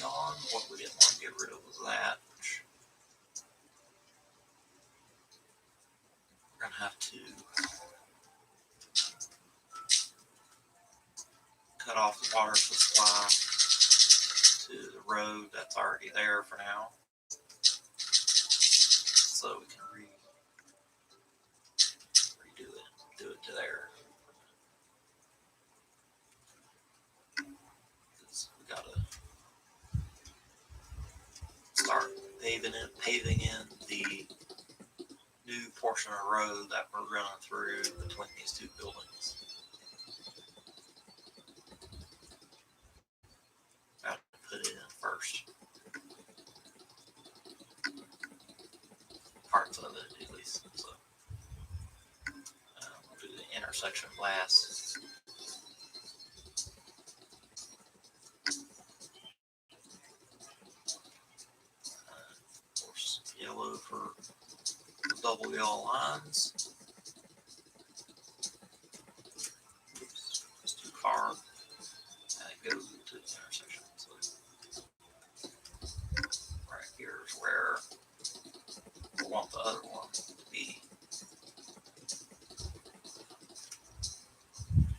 Yawn. What we didn't want to get rid of was that. We're gonna have to cut off the water supply to the road that's already there for now, so we can redo it, do it to there. Because we gotta start paving in the new portion of road that we're running through between these two buildings. Got to put it in first. Parts of it, at least. So, we'll do the intersection blast. Of course, yellow for the double yellow lines. Oops, it's too far. And it goes into the intersection. So, right here is where we want the other one to be.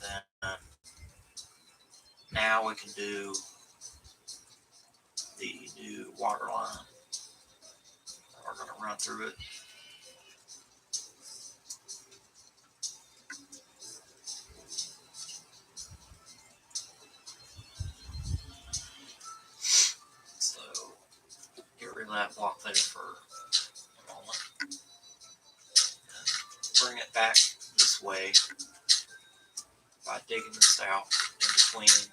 Then now we can do the new water line. We're going to run through it. So get rid of that block there for a moment. And bring it back this way by digging this out in between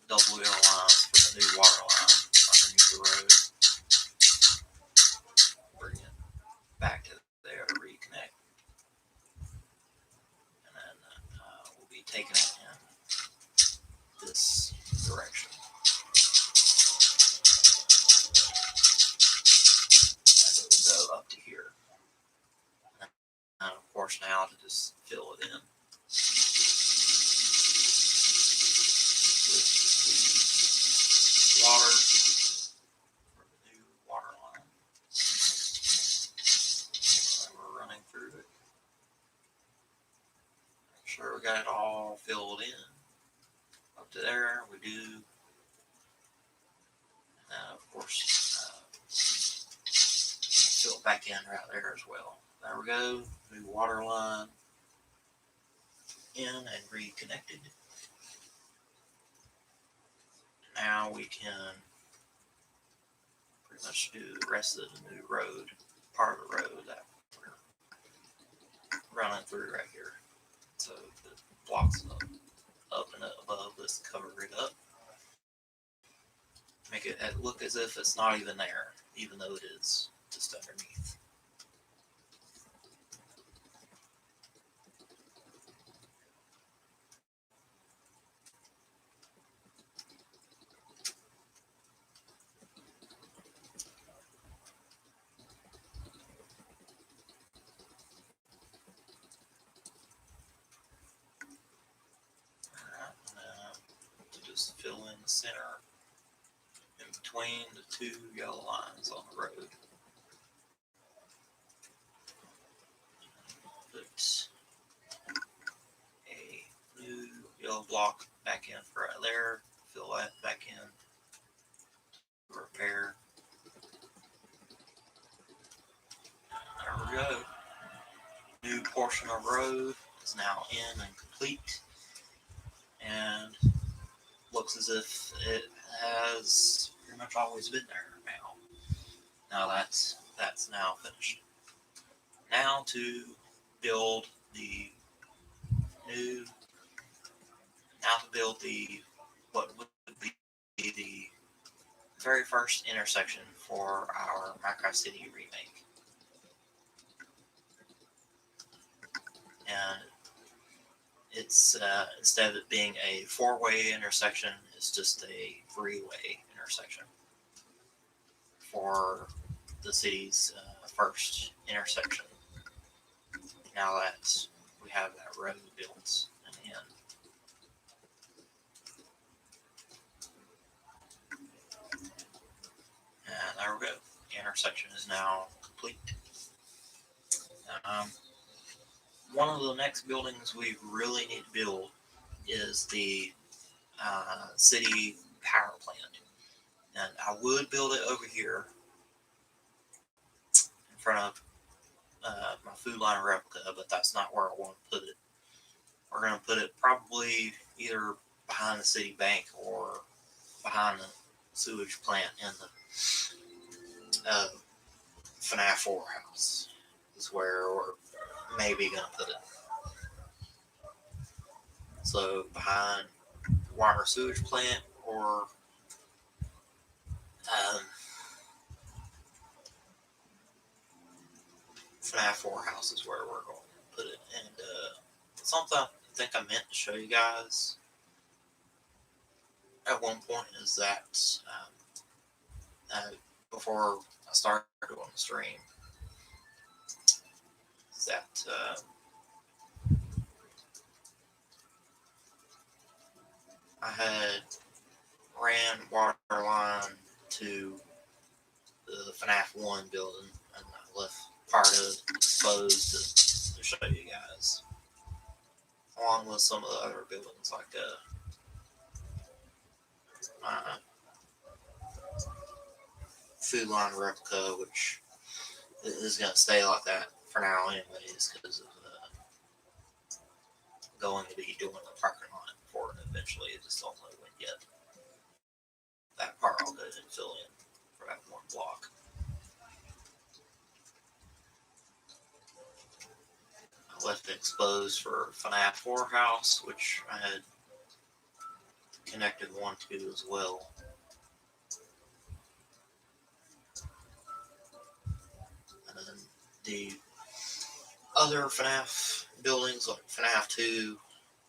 double yellow lines for the new water line underneath the road. Bring it back to there to reconnect. And then we'll be taking it in this direction. And it will go up to here. And of course now to just fill it in with the water for the new water line. And we're running through it. Make sure we got it all filled in. Up to there, we do. And of course, fill it back in right there as well. There we go. New water line in and reconnected. Now we can pretty much do the rest of the new road, part of the road that we're running through right here. So the blocks up and above, let's cover it up. Make it look as if it's not even there, even though it is just underneath. Just fill in the center in between the two yellow lines on the road. Put a new yellow block back in right there. Fill that back in. Repair. There we go. New portion of road is now in and complete. And looks as if it has pretty much always been there now. Now that's now finished. Now to build the new, what would be the very first intersection for our Minecraft City remake. And It's instead of it being a four-way intersection, it's just a three-way intersection for the city's first intersection. Now that we have that road built in. And there we go. The intersection is now complete. Um, one of the next buildings we really need to build is the city power plant. And I would build it over here in front of my Food Line replica, but that's not where I want to put it. We're going to put it probably either behind the city bank or behind the sewage plant in the FNAF 4 house. Is where we're maybe going to put it. So behind the water sewage plant or FNAF 4 house is where we're going to put it. And something I think I meant to show you guys at one point is that before I started on the stream, is that I had ran water line to the FNAF 1 building, and I left part of it exposed to show you guys, along with some of the other buildings like my Food Line replica, which is going to stay like that for now anyways, because of going to be doing the parking lot for it eventually. I just don't know when yet. That part I'll go ahead and fill in for that one block. I left it exposed for FNAF 4 house, which I had connected one to as well. And then the other FNAF buildings like FNAF 2,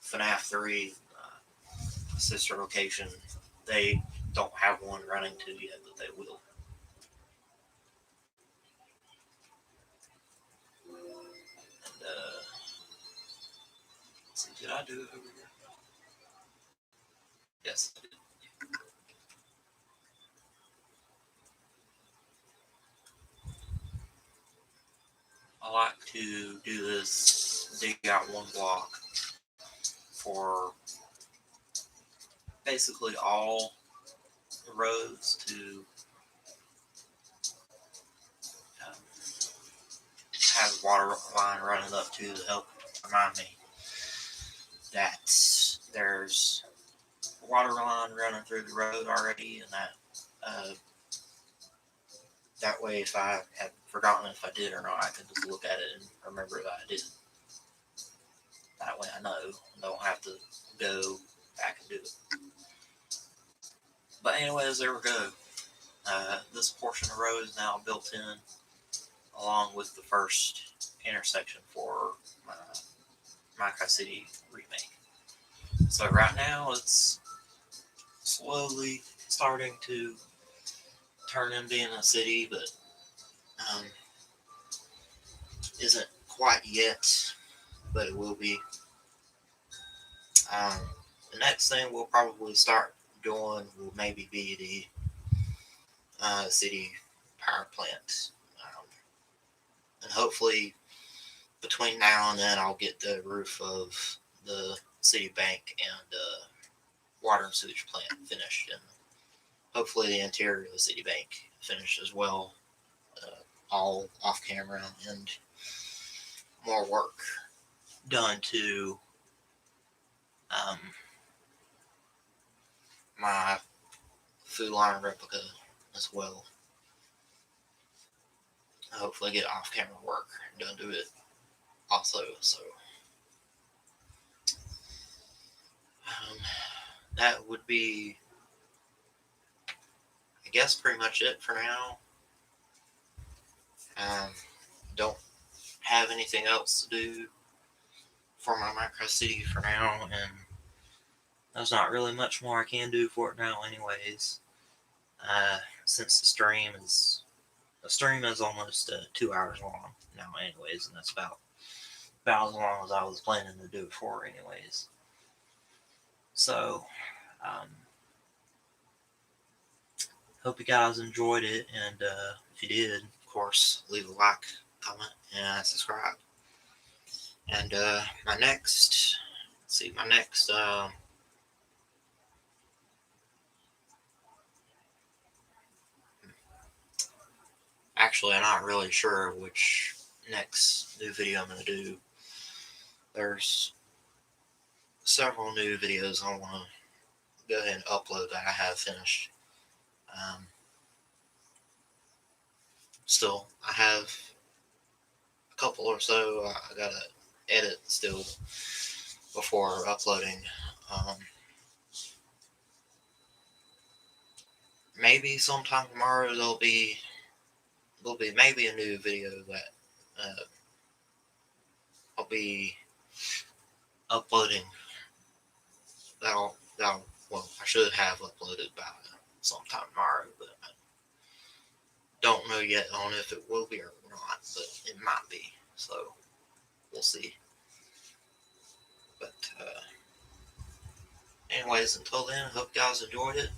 FNAF 3, sister location, they don't have one running to yet, but they will. And let's see, did I do it over here? Yes, I did. I like to do this, dig out one block for basically all the roads to have a water line running up to help remind me that there's a water line running through the road already, and that way if I had forgotten if I did or not, I can just look at it and remember that I did. That way I know and don't have to go back and do it. But anyways, there we go. This portion of the road is now built in along with the first intersection for my Minecraft City remake. So right now it's slowly starting to turn into being a city, but isn't quite yet, but it will be. The next thing we'll probably start doing will maybe be the city power plant. And hopefully between now and then I'll get the roof of the city bank and water and sewage plant finished, and hopefully the interior of the city bank finished as well, all off camera, and more work done to my Food Line replica as well. I hopefully get off camera work done to it also. So that would be, I guess, pretty much it for now. Don't have anything else to do for my Minecraft City for now, and there's not really much more I can do for it now, anyways. Since the stream is almost 2 hours long now, anyways, and that's about as long as I was planning to do it for, anyways. So, hope you guys enjoyed it, and if you did, of course, leave a like, comment, and subscribe. And my next, actually, I'm not really sure which next new video I'm going to do. There's several new videos I want to go ahead and upload that I have finished. Still, I have a couple or so I gotta edit still before uploading. Maybe sometime tomorrow there'll be maybe a new video that I'll be uploading. That'll well, I should have uploaded by sometime tomorrow, but I don't know yet on if it will be or not, but it might be, so we'll see. But anyways, until then, I hope you guys enjoyed it,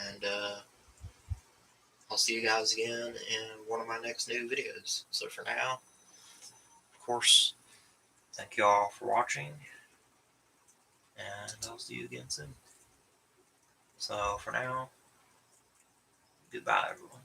and I'll see you guys again in one of my next new videos. So for now, of course, thank you all for watching, and I'll see you again soon. So for now, goodbye, everyone.